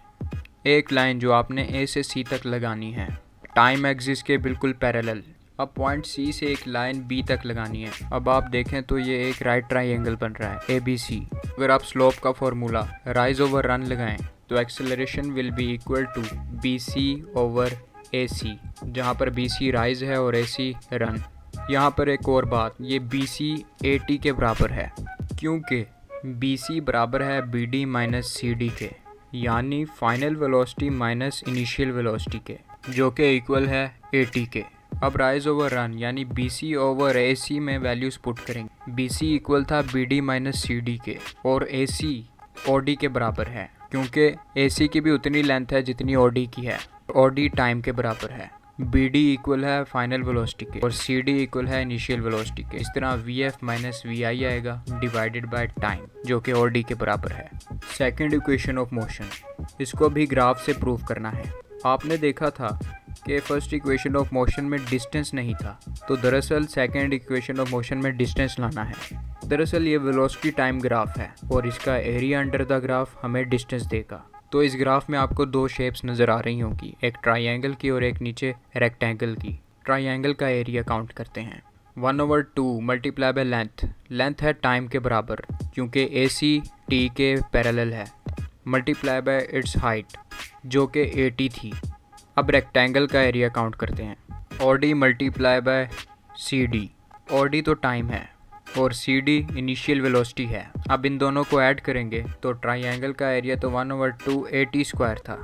एक लाइन जो आपने ए से सी तक लगानी है टाइम एक्सिस के बिल्कुल पैरेलल। अब पॉइंट सी से एक लाइन बी तक लगानी है। अब आप देखें तो ये एक राइट ट्राइंगल बन रहा है ABC। अगर आप स्लोप का फॉर्मूला राइज ओवर रन लगाएं तो acceleration will be equal to BC over AC, जहाँ पर BC राइज है और AC रन। यहाँ पर एक और बात, ये BC AT के बराबर है क्योंकि BC बराबर है BD माइनस CD के, यानी final velocity minus initial velocity के, जो कि इक्वल है AT के। अब राइज ओवर रन यानी BC ओवर AC में वैल्यूज पुट करेंगे। BC इक्वल था BD माइनस CD के और AC OD के बराबर है क्योंकि AC की भी उतनी लेंथ है जितनी OD की है। OD टाइम के बराबर है। BD इक्वल है फाइनल वेलोसिटी के और CD इक्वल है इनिशियल वेलोसिटी के। इस तरह VF माइनस VI आएगा डिवाइडेड बाय टाइम, जो कि OD के बराबर है। सेकंड इक्वेशन ऑफ मोशन, इसको भी ग्राफ से प्रूव करना है। आपने देखा था कि फर्स्ट इक्वेशन ऑफ मोशन में डिस्टेंस नहीं था, तो दरअसल सेकंड इक्वेशन ऑफ मोशन में डिस्टेंस लाना है। दरअसल ये वेलोसिटी टाइम ग्राफ है और इसका एरिया अंडर द ग्राफ हमें डिस्टेंस देगा। तो इस ग्राफ में आपको दो शेप्स नज़र आ रही होंगी, एक ट्राइंगल की और एक नीचे रेक्टेंगल की। ट्राइंगल का एरिया काउंट करते हैं। 1/2 मल्टीप्लाई बाय लेंथ, लेंथ है टाइम के बराबर क्योंकि AC T के पैरेलल है, मल्टीप्लाई बाय इट्स हाइट जो कि AT थी। अब रेक्टेंगल का एरिया काउंट करते हैं। OD multiply by CD, OD तो टाइम है और CD इनिशियल वेलोसिटी है। अब इन दोनों को ऐड करेंगे तो ट्राइंगल का एरिया तो 1/2 AT स्क्वायर था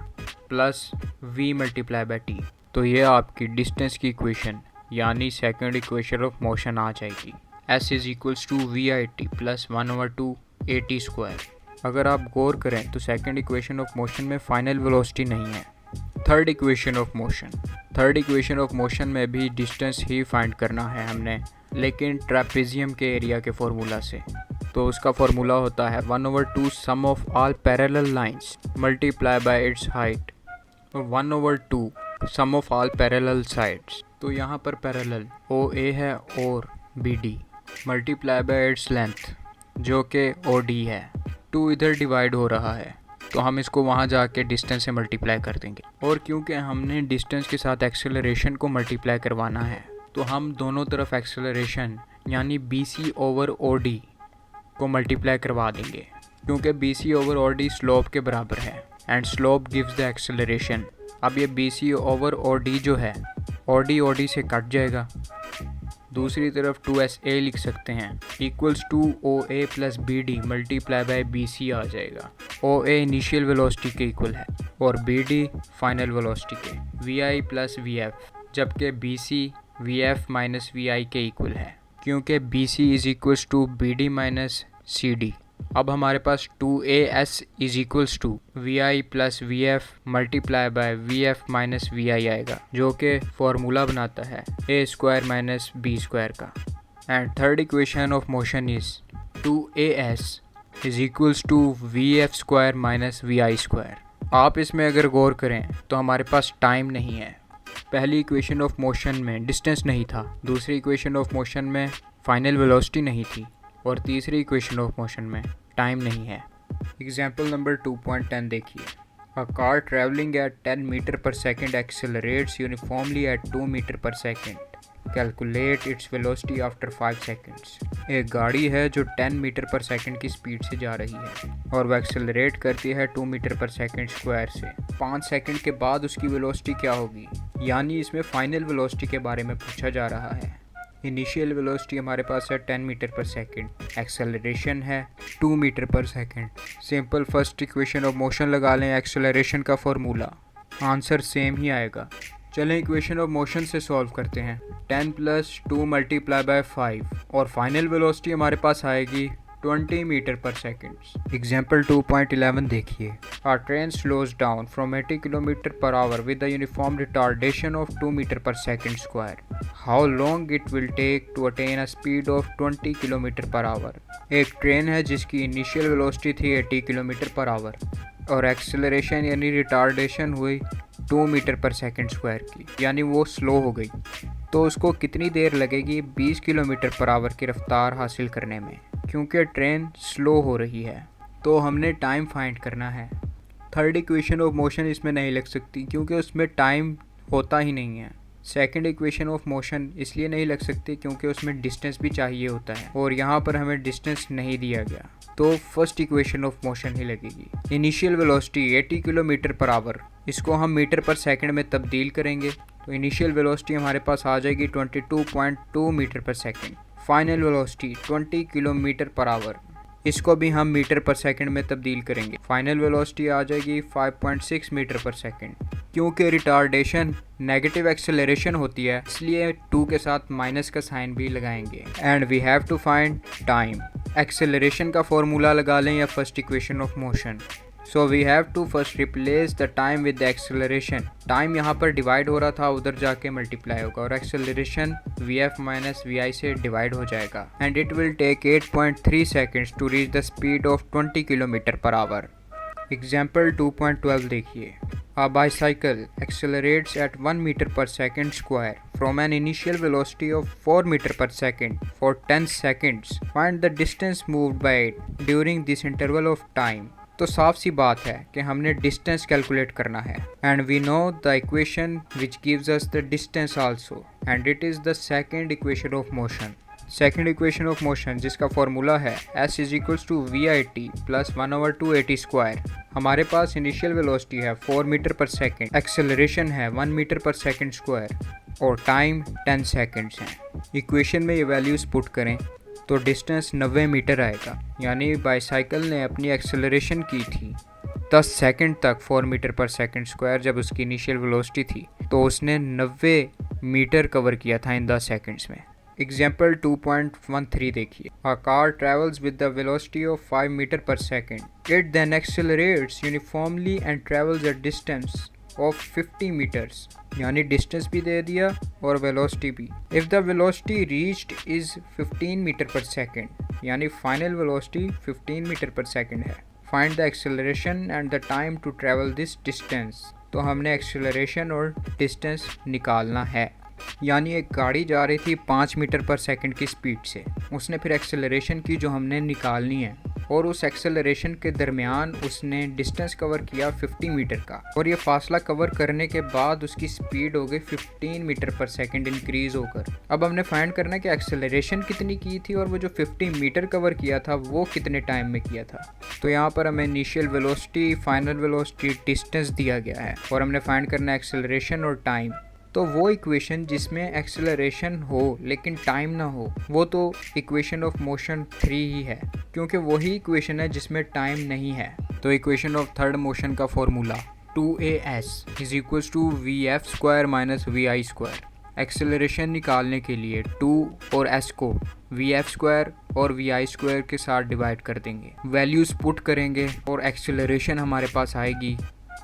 plus V multiply by T। तो ये आपकी डिस्टेंस की इक्वेशन यानी सेकंड इक्वेशन ऑफ मोशन आ जाएगी। S is equals to VIT plus 1/2 AT square. अगर आप गौर करें तो सेकंड इक्वेशन ऑफ मोशन में फाइनल वेलोसिटी नहीं है। Third equation of motion, third equation of motion में भी डिस्टेंस ही फाइंड करना है हमने, लेकिन ट्रेपेजियम के एरिया के फार्मूला से। तो उसका फार्मूला होता है 1/2 sum of all parallel lines multiply by its height 1/2 sum of all parallel sides. तो यहाँ पर पैरेलल OA है और BD multiply by its length जो कि OD है। 2 इधर डिवाइड हो रहा है तो हम इसको वहाँ जाके डिस्टेंस से मल्टीप्लाई कर देंगे। और क्योंकि हमने डिस्टेंस के साथ एक्सेलरेशन को मल्टीप्लाई करवाना है तो हम दोनों तरफ एक्सेलरेशन यानी BC ओवर OD को मल्टीप्लाई करवा देंगे क्योंकि BC ओवर OD स्लोप के बराबर है and slope gives the acceleration. अब ये BC ओवर OD जो है OD से कट जाएगा, दूसरी तरफ 2SA लिख सकते हैं equals to OA plus BD multiply by BC आ जाएगा। OA इनिशियल वेलोसिटी के इक्वल है और BD फाइनल वेलोसिटी के, VI प्लस VF, जबकि BC VF माइनस VI के इक्वल है क्योंकि BC is equals to BD minus CD। अब हमारे पास 2AS is equals to VI plus VF multiply by VF minus VI आएगा जो कि फॉर्मूला बनाता है A square minus B square का। And third equation of motion is 2AS is equals to VF square minus VI square. आप इसमें अगर गौर करें तो हमारे पास टाइम नहीं है। पहली इक्वेशन ऑफ मोशन में डिस्टेंस नहीं था, दूसरी इक्वेशन ऑफ मोशन में फाइनल वेलोसिटी नहीं थी और तीसरी इक्वेशन ऑफ मोशन में टाइम नहीं है। एग्जाम्पल नंबर 2.10 देखिए। A car travelling at 10 metre पर second accelerates uniformly at 2 metre पर second, calculate its velocity after 5 seconds. एक गाड़ी है जो 10 मीटर पर सेकेंड की स्पीड से जा रही है और वह एक्सेलरेट करती है 2 मीटर पर सेकेंड स्क्वायर से। 5 सेकेंड के बाद उसकी वेलोसिटी क्या होगी, यानी इसमें फाइनल वेलोसिटी के बारे में पूछा जा रहा है। इनिशियल वेलोसिटी हमारे पास है 10 मीटर पर सेकेंड, एक्सेलरेशन है 2 मीटर पर second. Simple first equation of motion लगा लें, एक्सेलरेशन का फॉर्मूला, आंसर सेम ही आएगा। चलें इक्वेशन ऑफ मोशन से सॉल्व करते हैं। 10 प्लस 2 मल्टीप्लाई बाय 5 और फाइनल वेलोसिटी हमारे पास आएगी 20 मीटर पर सेकेंड। एग्जाम्पल 2.11 देखिए। A train slows down from 80 kilometre पर hour with a uniform retardation of 2 metre पर second square. How long it will take to attain a speed of 20 kilometre per hour. एक train है जिसकी initial velocity थी 80 kilometre per hour और acceleration यानी retardation हुई 2 metre पर second square की, यानी वो स्लो हो गई। तो उसको कितनी देर लगेगी 20 किलोमीटर पर आवर की रफ्तार हासिल करने में, क्योंकि ट्रेन स्लो हो रही है। तो हमने टाइम फाइंड करना है। थर्ड इक्वेशन ऑफ मोशन इसमें नहीं लग सकती क्योंकि उसमें टाइम होता ही नहीं है। सेकंड इक्वेशन ऑफ मोशन इसलिए नहीं लग सकती क्योंकि उसमें डिस्टेंस भी चाहिए होता है और यहाँ पर हमें डिस्टेंस नहीं दिया गया, तो फर्स्ट इक्वेशन ऑफ मोशन ही लगेगी। Initial velocity 80 kilometre per hour, इसको हम मीटर पर सेकंड में तब्दील करेंगे तो इनिशियल वेलोसिटी हमारे पास आ जाएगी 22.2 मीटर पर second. Final velocity 20 kilometre per hour, इसको भी हम मीटर पर सेकंड में तब्दील करेंगे। फाइनल वेलोसिटी आ जाएगी 5.6 मीटर पर सेकंड। क्योंकि रिटार्डेशन नेगेटिव एक्सेलरेशन होती है इसलिए 2 के साथ माइनस का साइन भी लगाएंगे। And we have to find time. Acceleration का फॉर्मूला लगा लें या first equation of motion. So we have to first replace the time with the acceleration. Time यहाँ पर डिवाइड हो रहा था, उधर जाके मल्टीप्लाई होगा और एक्सेलरेशन vf माइनस vi से डिवाइड हो जाएगा। And it will take 8.3 seconds to reach the speed of 20 kilometre पर आवर। एग्जाम्पल 2.12 देखिए। A bicycle accelerates at 1 meter per second square from an initial velocity of 4 meter per second for 10 seconds. Find the distance moved by it during this interval of time. तो साफ सी बात है कि हमने distance calculate करना है and we know the equation which gives us the distance also and it is the second equation of motion. Second equation of motion जिसका formula है s is equals to VIT plus 1/2 AT square. हमारे पास initial velocity है 4 metre पर second, acceleration है 1 metre पर second square और time 10 seconds हैं। इक्वेशन में ये वैल्यूज़ पुट करें तो डिस्टेंस 90 मीटर आएगा, यानी बाईसाइकिल ने अपनी एक्सेलरेशन की थी 10 सेकंड तक 4 मीटर पर सेकंड स्क्वायर जब उसकी इनिशियल वेलोसिटी थी, तो उसने 90 मीटर कवर किया था इन 10 सेकंड्स में। एग्जाम्पल 2.13 देखिए। A car travels with the velocity of 5 meter per second. It then accelerates uniformly and travels a distance of 50 meters. यानी डिस्टेंस भी दे दिया और वेलोसिटी भी। If the velocity reached is 15 meter per second, यानी final velocity 15 metre पर second है। Find the acceleration and the time to travel this distance. तो हमने एक्सेलरेशन और डिस्टेंस निकालना है। यानी एक गाड़ी जा रही थी 5 मीटर पर सेकंड की स्पीड से, उसने फिर एक्सेलरेशन की जो हमने निकालनी है और उस एक्सेलरेशन के दरमियान उसने डिस्टेंस कवर किया 50 मीटर का और ये फासला कवर करने के बाद उसकी स्पीड हो गई 15 मीटर पर सेकंड इंक्रीज होकर। अब हमने फाइंड करना है कि एक्सेलरेशन कितनी की थी और वो जो 50 मीटर कवर किया था वो कितने टाइम में किया था। तो यहाँ पर हमें initial velocity, final velocity, distance दिया गया है और हमने फाइंड करना है एक्सेलरेशन और टाइम। तो वो इक्वेशन जिसमें एक्सेलरेशन हो लेकिन टाइम ना हो वो तो इक्वेशन ऑफ मोशन 3 ही है, क्योंकि वही इक्वेशन है जिसमें टाइम नहीं है। तो इक्वेशन ऑफ थर्ड मोशन का formula 2as is equals to vf square minus vi square. Acceleration निकालने के लिए 2 और s को vf स्क्वायर और vi स्क्वायर के साथ डिवाइड कर देंगे, वैल्यूज़ पुट करेंगे और एक्सेलरेशन हमारे पास आएगी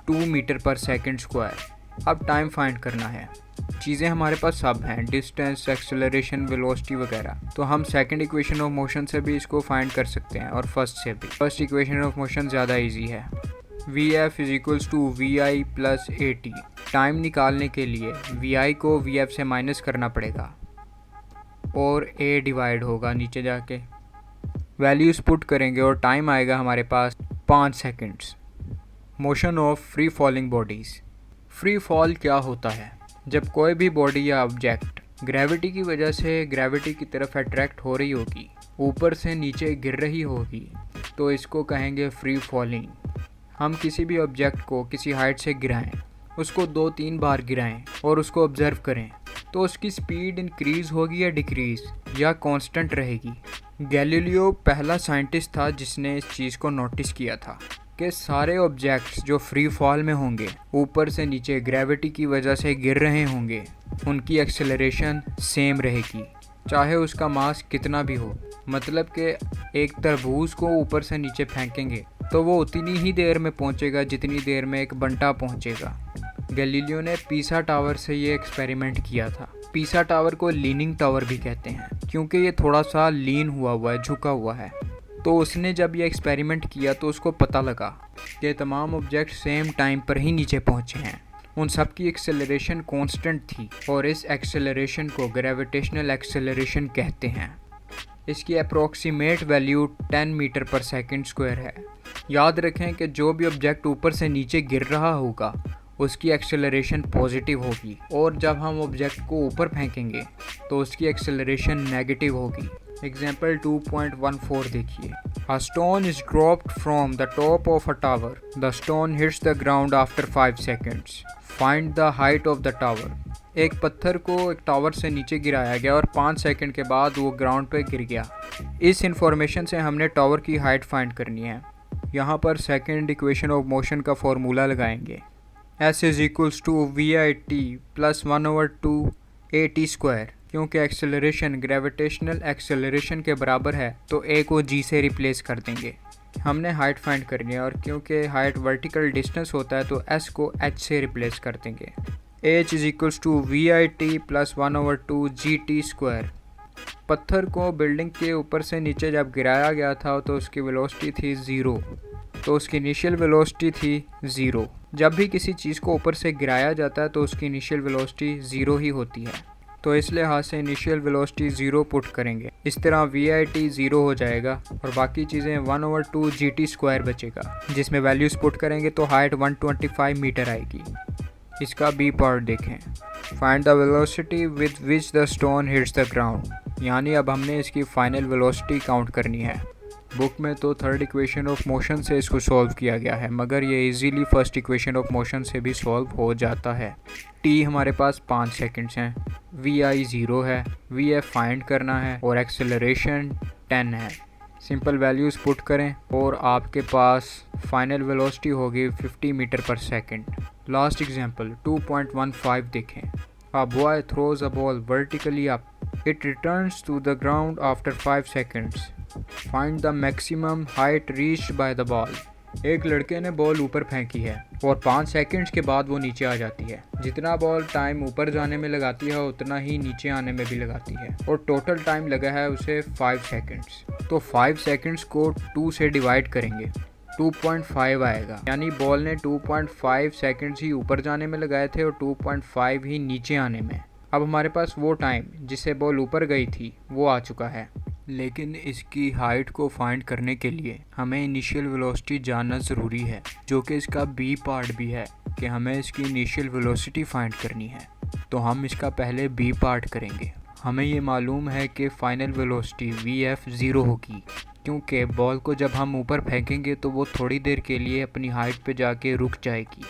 2 मीटर पर सेकंड स्क्वायर। अब टाइम फाइंड करना है। चीज़ें हमारे पास सब हैं, डिस्टेंस, एक्सेलरेशन, वेलोसिटी वगैरह, तो हम सेकंड इक्वेशन ऑफ मोशन से भी इसको फाइंड कर सकते हैं और फर्स्ट से भी। फर्स्ट इक्वेशन ऑफ मोशन ज़्यादा इजी है। vf is equals to vi plus AT। Time निकालने के लिए vi को vf से माइनस करना पड़ेगा और a डिवाइड होगा नीचे जाके, वैल्यूज़ पुट करेंगे और टाइम आएगा हमारे पास 5 seconds. Motion of free falling bodies. Free fall क्या होता है? जब कोई भी बॉडी या ऑब्जेक्ट ग्रेविटी की वजह से ग्रेविटी की तरफ अट्रैक्ट हो रही होगी, ऊपर से नीचे गिर रही होगी, तो इसको कहेंगे फ्री फॉलिंग। हम किसी भी ऑब्जेक्ट को किसी हाइट से गिराएं, उसको 2-3 बार गिराएं और उसको ऑब्जर्व करें, तो उसकी स्पीड इंक्रीज़ होगी या डिक्रीज़ या कांस्टेंट रहेगी। गैलीलियो पहला साइंटिस्ट था जिसने इस चीज़ को नोटिस किया था कि सारे ऑब्जेक्ट्स जो फ्री फॉल में होंगे, ऊपर से नीचे ग्रेविटी की वजह से गिर रहे होंगे, उनकी एक्सेलरेशन सेम रहेगी, चाहे उसका मास कितना भी हो। मतलब कि एक तरबूज को ऊपर से नीचे फेंकेंगे तो वो उतनी ही देर में पहुंचेगा जितनी देर में एक बंटा पहुंचेगा। गैलीलियो ने पीसा टावर से ये एक्सपेरिमेंट किया था। पीसा टावर को लीनिंग टावर भी कहते हैं क्योंकि ये थोड़ा सा लीन हुआ है, झुका हुआ है। तो उसने जब ये एक्सपेरिमेंट किया तो उसको पता लगा कि तमाम ऑब्जेक्ट सेम टाइम पर ही नीचे पहुंचे हैं उन सब की एक्सेलरेशन कांस्टेंट थी और इस एक्सेलरेशन को ग्रेविटेशनल एक्सेलरेशन कहते हैं। इसकी अप्रॉक्सीमेट वैल्यू 10 मीटर पर सेकंड स्क्वायर है। याद रखें कि जो भी ऑब्जेक्ट ऊपर से नीचे गिर रहा होगा उसकी एक्सेलरेशन पॉजिटिव होगी और जब हम ऑब्जेक्ट को ऊपर फेंकेंगे तो उसकी एक्सेलरेशन नेगेटिव होगी। एग्जाम्पल 2.14 देखिए। A stone is dropped from the top of a tower. The stone hits the ground after 5 seconds. Find the height of the tower. एक पत्थर को एक टावर से नीचे गिराया गया और 5 सेकंड के बाद वो ग्राउंड पे गिर गया। इस इंफॉर्मेशन से हमने टावर की हाइट फाइंड करनी है। यहाँ पर सेकंड इक्वेशन ऑफ मोशन का फॉर्मूला लगाएंगे। S is equals to VIT plus 1/2 AT square. क्योंकि एक्सेलरेशन ग्रेविटेशनल एक्सेलरेशन के बराबर है तो A को G से रिप्लेस कर देंगे। हमने हाइट फाइंड करनी है और क्योंकि हाइट वर्टिकल डिस्टेंस होता है तो S को H से रिप्लेस कर देंगे। H is equals to VIT plus 1/2 GT square. पत्थर को बिल्डिंग के ऊपर से नीचे जब गिराया गया था तो उसकी वेलोसिटी थी 0, तो उसकी इनिशियल वेलोसिटी थी 0। जब भी किसी चीज़ को ऊपर से गिराया जाता है तो उसकी इनिशियल वेलोसिटी 0 ही होती है, तो इस लिहाज से इनिशियल वेलोसिटी 0 पुट करेंगे। इस तरह VIT 0 हो जाएगा और बाकी चीज़ें 1/2 GT स्क्वायर बचेगा, जिसमें वैल्यूज़ पुट करेंगे तो हाइट 125 मीटर आएगी। इसका बी पार्ट देखें। Find the velocity with which the stone hits the ground. यानी अब हमने इसकी फाइनल वेलोसिटी काउंट करनी है। बुक में तो थर्ड इक्वेशन ऑफ मोशन से इसको सॉल्व किया गया है, मगर ये easily first equation of motion से भी सॉल्व हो जाता है। टी हमारे पास 5 सेकंड्स हैं, VI 0 है, VF फाइंड करना है और एक्सेलरेशन 10 है। सिंपल वैल्यूज़ पुट करें और आपके पास फाइनल वेलोसिटी होगी 50 मीटर पर सेकंड। लास्ट एग्जांपल 2.15 देखें। A boy throws a ball vertically up. It returns to the ground after 5 seconds. Find the maximum height reached by the ball. एक लड़के ने ball ऊपर फेंकी है और 5 सेकंड्स के बाद वो नीचे आ जाती है। जितना बॉल टाइम ऊपर जाने में लगाती है उतना ही नीचे आने में भी लगाती है और टोटल टाइम लगा है उसे 5 सेकंड्स। तो 5 सेकंड्स को 2 से डिवाइड करेंगे, 2.5 आएगा। यानी बॉल ने 2.5 सेकंड्स ही ऊपर जाने में लगाए थे और 2.5 ही नीचे आने में। अब हमारे पास वो टाइम जिससे बॉल ऊपर गई थी वो आ चुका है, लेकिन इसकी हाइट को फाइंड करने के लिए हमें इनिशियल वेलोसिटी जानना ज़रूरी है, जो कि इसका बी पार्ट भी है कि हमें इसकी इनिशियल वेलोसिटी फाइंड करनी है। तो हम इसका पहले बी पार्ट करेंगे। हमें ये मालूम है कि फाइनल वेलोसिटी VF 0 होगी, क्योंकि बॉल को जब हम ऊपर फेंकेंगे तो वो थोड़ी देर के लिए अपनी हाइट पे जाके रुक जाएगी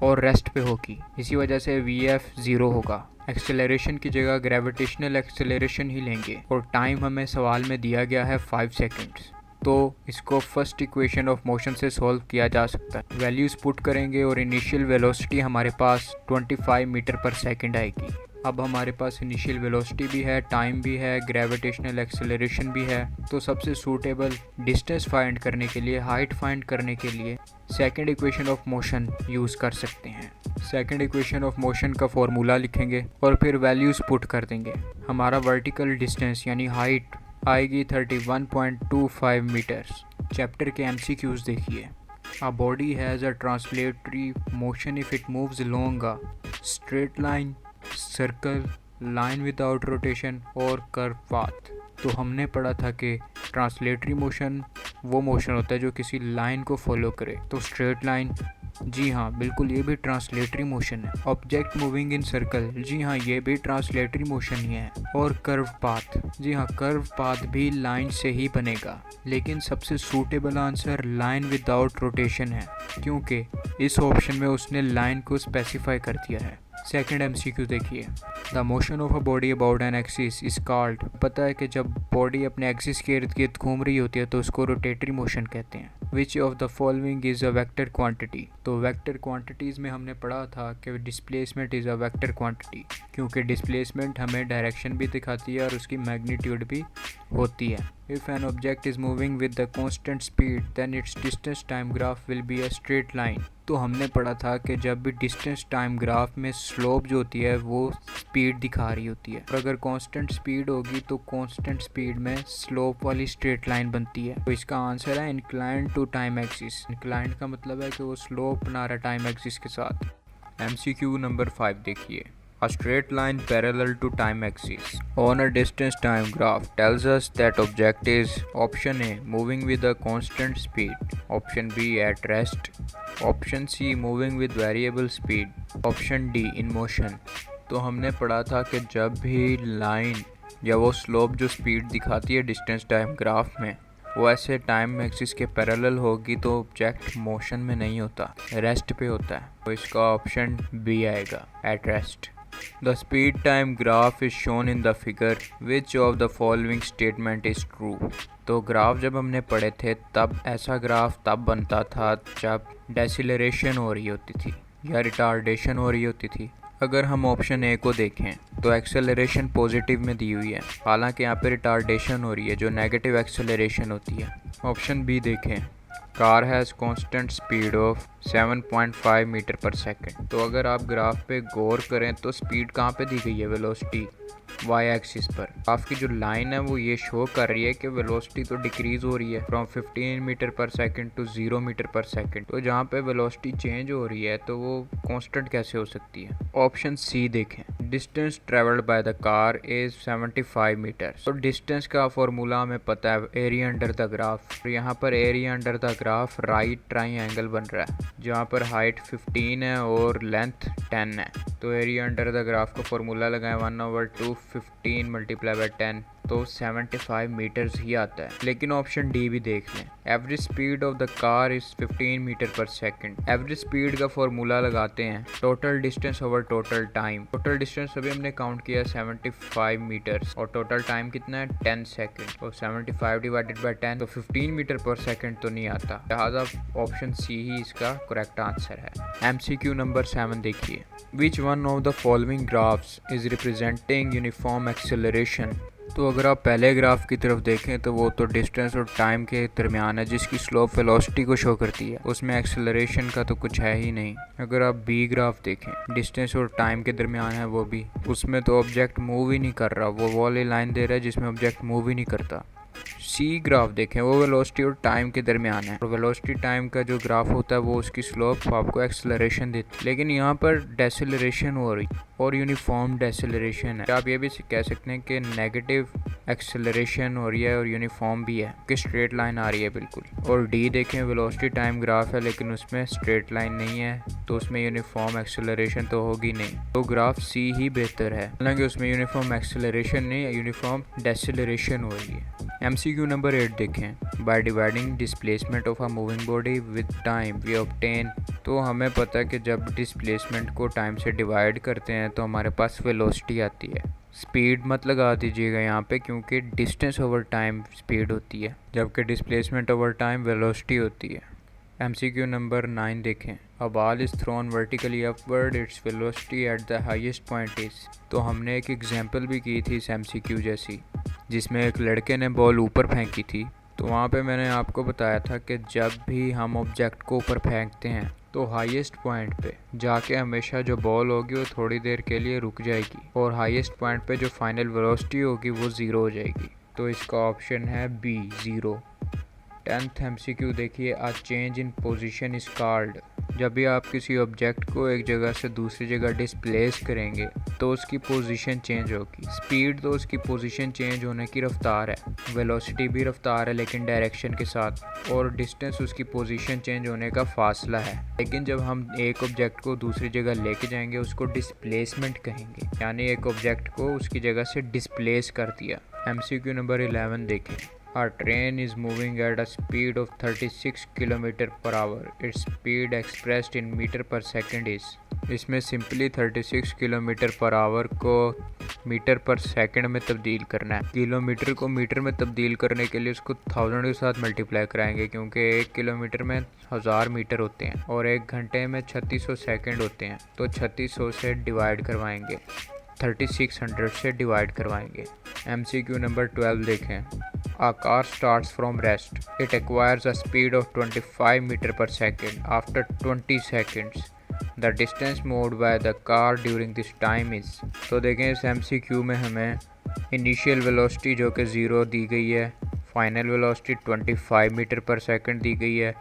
और रेस्ट पे होगी। इसी वजह से VF 0 होगा। एक्सेलरेशन की जगह ग्रेविटेशनल एक्सेलरेशन ही लेंगे और टाइम हमें सवाल में दिया गया है 5 सेकंड्स। तो इसको फर्स्ट इक्वेशन ऑफ मोशन से सॉल्व किया जा सकता है। वैल्यूज़ पुट करेंगे और इनिशियल वेलोसिटी हमारे पास 25 मीटर पर सेकंड आएगी। अब हमारे पास इनिशियल वेलोसिटी भी है, टाइम भी है, ग्रेविटेशनल एक्सेलरेशन भी है। तो सबसे सूटेबल डिस्टेंस फाइंड करने के लिए, हाइट फाइंड करने के लिए second equation of motion use कर सकते हैं। सेकंड इक्वेशन ऑफ मोशन का फॉर्मूला लिखेंगे और फिर वैल्यूज़ पुट कर देंगे। हमारा वर्टिकल डिस्टेंस यानी हाइट आएगी 31.25 मीटर्स। चैप्टर के MCQs देखिए। A body has a translatory motion if it moves along a straight line, circle, line without rotation और कर्व पाथ। तो हमने पढ़ा था कि ट्रांसलेटरी मोशन वो मोशन होता है जो किसी लाइन को फॉलो करे। तो स्ट्रेट लाइन, जी हाँ बिल्कुल ये भी ट्रांसलेटरी मोशन है। ऑब्जेक्ट मूविंग इन सर्कल, जी हाँ ये भी ट्रांसलेटरी मोशन ही है। और कर्व पाथ, जी हाँ कर्व पाथ भी लाइन से ही बनेगा, लेकिन सबसे suitable answer line without rotation है, क्योंकि इस ऑप्शन में उसने लाइन को स्पेसिफाई कर दिया है। सेकंड MCQ देखिए। The motion of a body about an axis is called. पता है कि जब बॉडी अपने एक्सिस के इर्द गिर्द घूम रही होती है तो उसको रोटेटरी मोशन कहते हैं। Which of the following is a vector quantity. तो वेक्टर क्वांटिटीज़ में हमने पढ़ा था कि displacement is a vector quantity, क्योंकि डिस्प्लेसमेंट हमें डायरेक्शन भी दिखाती है और उसकी मैग्नीट्यूड भी होती है। If an object is moving with the constant speed, then its distance time graph will be a straight line. तो हमने पढ़ा था कि जब भी डिस्टेंस टाइम ग्राफ में स्लोप जो होती है वो स्पीड दिखा रही होती है, और अगर कांस्टेंट स्पीड होगी तो कांस्टेंट स्पीड में स्लोप वाली स्ट्रेट लाइन बनती है। तो इसका आंसर है inclined to time axis. Inclined का मतलब है कि वो स्लोप बना रहा है टाइम एक्सिस के साथ। MCQ नंबर 5 देखिए। A straight line parallel to time axis on a distance time graph tells us that object is option A moving with a constant speed, option B at rest, option C moving with variable speed, option D in motion। तो हमने पढ़ा था कि जब भी line या वो slope जो स्पीड दिखाती है डिस्टेंस टाइम ग्राफ में वो ऐसे टाइम एक्सिस के पैरेलल होगी तो ऑब्जेक्ट मोशन में नहीं होता, रेस्ट पे होता है। तो इसका ऑप्शन बी आएगा, at rest. The speed time graph is shown in the figure, which of the following statement is true. तो ग्राफ जब हमने पढ़े थे तब ऐसा ग्राफ तब बनता था जब डेसिलरेशन हो रही होती थी या रिटार्डेशन हो रही होती थी। अगर हम ऑप्शन ए को देखें तो एक्सेलरेशन पॉजिटिव में दी हुई है, हालांकि यहाँ पे रिटार्डेशन हो रही है जो नेगेटिव एक्सेलरेशन होती है। ऑप्शन बी देखें, car has constant speed of 7.5 metre पर सेकंड। तो अगर आप ग्राफ पे गौर करें तो स्पीड कहाँ पे दी गई है, वेलोसिटी वाई एक्सिस पर। आपकी जो लाइन है वो ये शो कर रही है कि वेलोसिटी तो डिक्रीज हो रही है फ्रॉम 15 मीटर पर सेकंड टू 0 मीटर पर सेकंड। तो जहाँ पे वेलोसिटी चेंज हो रही है तो वो कांस्टेंट कैसे हो सकती है। ऑप्शन सी देखें, distance travelled by the car is 75 metre. तो डिस्टेंस का फॉर्मूला हमें पता है, एरिया अंडर द ग्राफ। यहाँ पर area under the graph right triangle बन रहा है जहाँ पर हाइट 15 है और लेंथ 10 है। तो एरिया अंडर द ग्राफ का फॉर्मूला लगाएं 1/2 15 मल्टीप्लाई बाय 10 तो 75 मीटर्स ही आता है। लेकिन ऑप्शन डी भी देख लें, average speed of the car is 15 metre पर सेकंड। एवरेज स्पीड का फॉर्मूला लगाते हैं total distance over total time. Total distance अभी हमने काउंट किया 75 मीटर्स और टोटल टाइम कितना है 10 सेकंड। तो 75 डिवाइडेड बाय 10 तो 15 मीटर पर सेकंड तो नहीं आता, लिहाजा ऑप्शन सी ही इसका करेक्ट आंसर है। MCQ नंबर 7 देखिए, which one of the following graphs is representing uniform acceleration. तो अगर आप पहले ग्राफ की तरफ देखें तो वो तो डिस्टेंस और टाइम के दरमियान है जिसकी स्लोप वेलोसिटी को शो करती है, उसमें एक्सेलरेशन का तो कुछ है ही नहीं। अगर आप बी ग्राफ देखें, डिस्टेंस और टाइम के दरमियान है वो भी, उसमें तो ऑब्जेक्ट मूव ही नहीं कर रहा, वो वाली लाइन दे रहा है जिसमें ऑब्जेक्ट मूव ही नहीं करता। सी ग्राफ देखें, वो वेलोसिटी और टाइम के दरमियान है और वेलोसिटी टाइम का जो ग्राफ होता है वो उसकी स्लोप आपको एक्सेलरेशन देती है, लेकिन यहाँ पर डेसिलरेशन हो रही और यूनिफॉर्म डेसिलरेशन है। आप ये भी कह सकते हैं कि नेगेटिव एक्सेलरेशन हो रही है और यूनिफॉर्म भी है कि स्ट्रेट लाइन आ रही है बिल्कुल। और डी देखें, वेलोसिटी टाइम ग्राफ है लेकिन उसमें स्ट्रेट लाइन नहीं है तो उसमें यूनिफॉर्म एक्सेलरेशन तो होगी नहीं, तो ग्राफ सी ही बेहतर है, हालांकि उसमें यूनिफॉर्म एक्सेलरेशन नहीं है, यूनिफॉर्म डेसिलरेशन हो रही है। MCQ नंबर 8 देखें, by dividing displacement of a moving body with time we obtain. तो हमें पता है कि जब डिस्प्लेसमेंट को टाइम से डिवाइड करते हैं तो हमारे पास वेलोसिटी आती है। स्पीड मत लगा दीजिएगा यहाँ पे क्योंकि डिस्टेंस ओवर टाइम स्पीड होती है जबकि डिस्प्लेसमेंट ओवर टाइम वेलोसिटी होती है। MCQ नंबर 9 देखें, a ball is thrown vertically upward, its velocity at the highest point is. तो हमने एक एग्जांपल भी की थी इस MCQ जैसी जिसमें एक लड़के ने बॉल ऊपर फेंकी थी। तो वहाँ पे मैंने आपको बताया था कि जब भी हम ऑब्जेक्ट को ऊपर फेंकते हैं तो हाईएस्ट पॉइंट पे जाके हमेशा जो बॉल होगी वो थोड़ी देर के लिए रुक जाएगी और हाईएस्ट पॉइंट पे जो फाइनल वेलोसिटी होगी वो 0 हो जाएगी। तो इसका ऑप्शन है बी, 0। 10th MCQ देखिए, a change in position is called. जब भी आप किसी ऑब्जेक्ट को एक जगह से दूसरी जगह डिस्प्लेस करेंगे तो उसकी पोजीशन चेंज होगी। स्पीड तो उसकी पोजीशन चेंज होने की रफ्तार है, वेलोसिटी भी रफ्तार है लेकिन डायरेक्शन के साथ, और डिस्टेंस उसकी पोजीशन चेंज होने का फासला है। लेकिन जब हम एक ऑब्जेक्ट को दूसरी जगह लेके जाएंगे उसको डिस्प्लेसमेंट कहेंगे, यानी एक ऑब्जेक्ट को उसकी जगह से डिस्प्लेस कर दिया। MCQ नंबर 11 देखें, A train is moving at a speed of 36 km per hour. Its speed expressed in meter per second is। इसमें सिंपली 36 किलोमीटर पर आवर को मीटर पर सेकंड में तब्दील करना है। किलोमीटर को मीटर में तब्दील करने के लिए उसको 1000 के साथ मल्टीप्लाई कराएंगे क्योंकि 1 किलोमीटर में 1000 मीटर होते हैं और 1 घंटे में 3600 सेकंड होते हैं। तो 3600 से डिवाइड करवाएंगे, 3600 से डिवाइड करवाएंगे। MCQ नंबर 12 देखें, A car starts from rest. It acquires a speed of 25 meter per second. After 20 seconds, the distance moved by the car during this time is। तो देखें इस MCQ में हमें इनिशियल वेलोसिटी जो कि 0 दी गई है, फाइनल वेलोसिटी 25 मीटर पर सेकंड दी गई है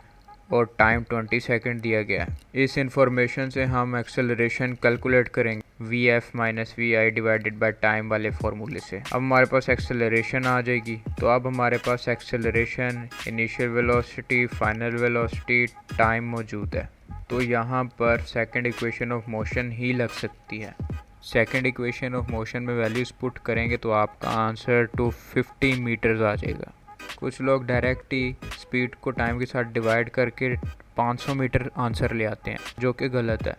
और टाइम 20 सेकंड दिया गया है। इस इंफॉर्मेशन से हम एक्सेलरेशन कैलकुलेट करेंगे vf minus vi divided by time वाले फार्मूले से। अब हमारे पास एक्सेलरेशन आ जाएगी। तो अब हमारे पास acceleration, initial velocity, final velocity, time मौजूद है। तो यहाँ पर सेकंड इक्वेशन ऑफ मोशन ही लग सकती है। सेकंड इक्वेशन ऑफ मोशन में वैल्यूज़ पुट करेंगे तो आपका आंसर 250 मीटर्स आ जाएगा। कुछ लोग डायरेक्ट ही स्पीड को टाइम के साथ डिवाइड करके 500 मीटर आंसर ले आते हैं, जो कि गलत है।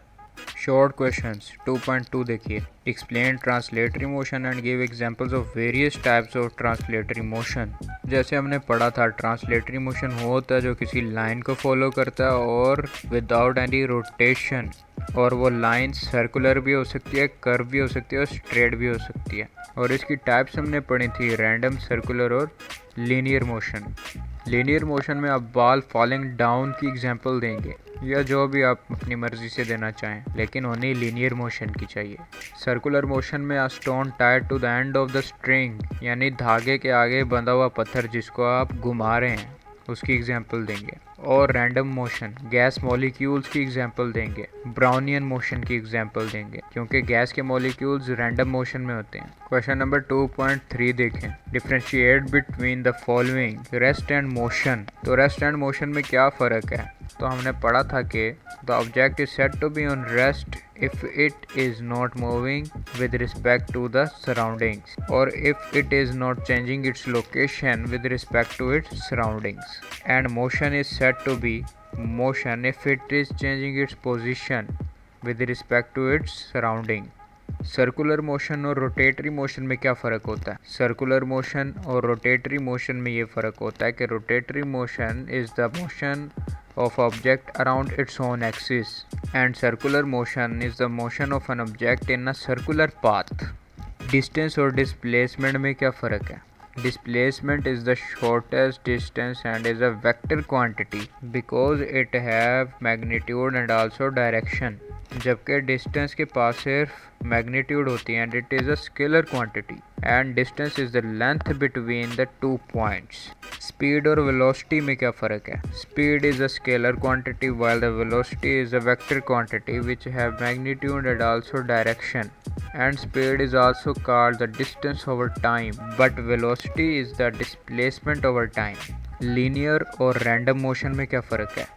शॉर्ट क्वेश्चंस 2.2 देखिए। Explain translatory motion and give examples of various types of translatory motion. जैसे हमने पढ़ा था, ट्रांसलेटरी मोशन होता है जो किसी लाइन को फॉलो करता है और विदाउट एनी रोटेशन, और वो लाइन सर्कुलर भी हो सकती है, कर्व भी हो सकती है और स्ट्रेट भी हो सकती है। और इसकी टाइप्स हमने पढ़ी थी, रैंडम, सर्कुलर और लीनियर मोशन। लीनियर मोशन में आप बॉल फॉलिंग डाउन की एग्जांपल देंगे या जो भी आप अपनी मर्ज़ी से देना चाहें, लेकिन उन्हें लीनियर मोशन की चाहिए। सर्कुलर मोशन में a stone tied to the end of the string, यानी धागे के आगे बंधा हुआ पत्थर जिसको आप घुमा रहे हैं, उसकी एग्जांपल देंगे। और रैंडम मोशन, गैस मॉलिक्यूल्स की एग्जांपल देंगे। ब्राउनियन मोशन की एग्जांपल देंगे क्योंकि गैस के मॉलिक्यूल्स रैंडम मोशन में होते हैं। क्वेश्चन नंबर 2.3 देखें। Differentiate between the following rest and motion. तो रेस्ट एंड मोशन में क्या फ़र्क है? तो हमने पढ़ा था कि the object is said to be on rest if it is not moving with respect to the surroundings, or if it is not changing its location with respect to its surroundings. And motion is said to be motion if it is changing its position with respect to its surrounding. Circular motion और rotatory motion में क्या फ़र्क होता है? Circular motion और rotatory motion में ये फ़र्क होता है कि rotatory motion is the motion of object around its own axis and circular motion is the motion of an object in a circular path. Distance और displacement में क्या फ़र्क है? Displacement is the shortest distance and is a vector quantity because it have magnitude and also direction. जबकि distance के पास सिर्फ magnitude होती है and it is a scalar quantity and distance is the length between the two points. Speed और velocity में क्या फ़र्क है? Speed is a scalar quantity while the velocity is a vector quantity which have magnitude and also direction, and speed is also called the distance over time, but velocity is the displacement over time. Linear और random motion में क्या फ़र्क है?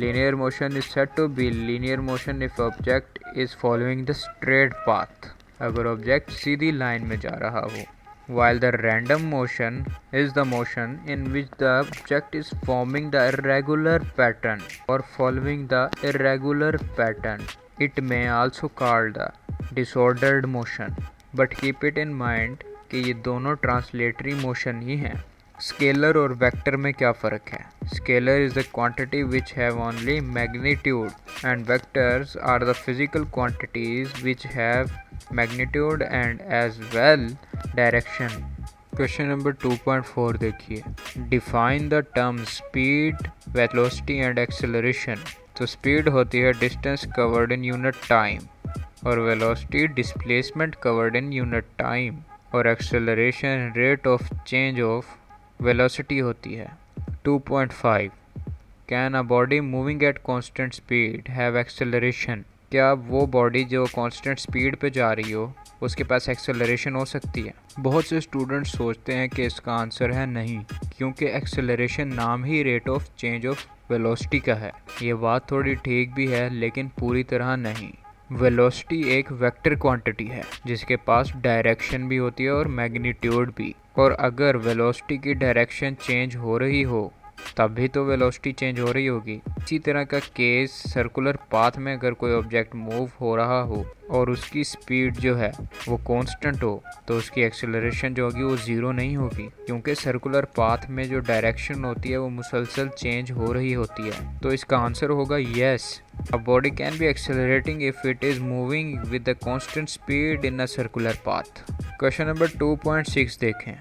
Linear motion is said to be linear motion if object is following the straight path, अगर object सीधी line में जा रहा हो, while the random motion is the motion in which the object is forming the irregular pattern or following the irregular pattern. It may also called the disordered motion, but keep it in mind कि ये दोनों translatory motion ही हैं। Scalar और vector में क्या फ़र्क है? Scalar is the quantity which have only magnitude and vectors are the physical quantities which have magnitude and as well direction. Question number 2.4 देखिए। Define the term speed, velocity and acceleration. तो speed होती है distance covered in unit time, और velocity displacement covered in unit time, और acceleration rate of change of velocity होती है। 2.5 can a body moving at constant speed have acceleration. क्या वो body जो कांस्टेंट स्पीड पे जा रही हो उसके पास एक्सेलरेशन हो सकती है? बहुत से स्टूडेंट्स सोचते हैं कि इसका आंसर है नहीं, क्योंकि एक्सेलरेशन नाम ही rate of change of velocity का है। ये बात थोड़ी ठीक भी है लेकिन पूरी तरह नहीं। वेलोसिटी एक वेक्टर क्वांटिटी है जिसके पास डायरेक्शन भी होती है और मैग्नीट्यूड भी, और अगर वेलोसिटी की डायरेक्शन चेंज हो रही हो तब भी तो वेलोसिटी चेंज हो रही होगी। इसी तरह का केस सर्कुलर पाथ में अगर कोई ऑब्जेक्ट मूव हो रहा हो और उसकी स्पीड जो है वो कांस्टेंट हो तो उसकी एक्सेलरेशन जो होगी वो ज़ीरो नहीं होगी, क्योंकि सर्कुलर पाथ में जो डायरेक्शन होती है वो मुसलसल चेंज हो रही होती है। तो इसका आंसर होगा yes, a body can be accelerating if it is moving with the constant speed in a circular path. Question number 2.6 देखें।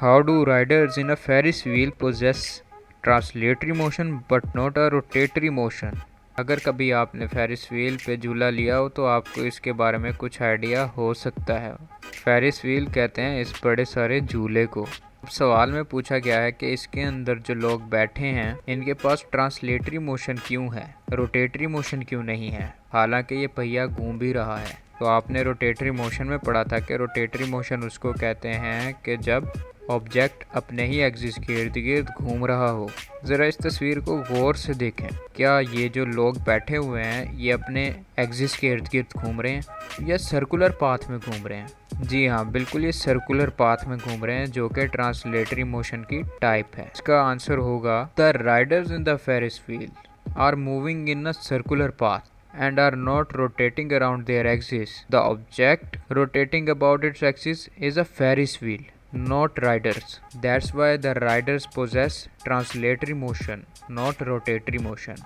How do riders in a Ferris wheel possess translatory motion but not a rotatory motion. अगर कभी आपने Ferris wheel पे झूला लिया हो तो आपको इसके बारे में कुछ आइडिया हो सकता है। फेरिस व्हील कहते हैं इस बड़े सारे झूले को सवाल में पूछा गया है कि इसके अंदर जो लोग बैठे हैं इनके पास ट्रांसलेटरी मोशन क्यों है, रोटेटरी मोशन क्यों नहीं है, हालांकि ये पहिया घूम भी रहा है। तो आपने रोटेटरी मोशन में पढ़ा था कि रोटेटरी मोशन उसको कहते हैं कि जब ऑब्जेक्ट अपने ही एक्सिस के इर्द गिर्द घूम रहा हो। ज़रा इस तस्वीर को गौर से देखें, क्या ये जो लोग बैठे हुए हैं ये अपने एक्सिस के इर्द गिर्द घूम रहे हैं या सर्कुलर पाथ में घूम रहे हैं? जी हाँ, बिल्कुल ये सर्कुलर पाथ में घूम रहे हैं, जो कि ट्रांसलेटरी मोशन की टाइप है। इसका आंसर होगा the riders in the Ferris wheel are moving in a circular path and are not rotating around their axis. The object rotating about its axis is a Ferris wheel, not riders. That's why the riders possess translatory motion, not rotatory motion.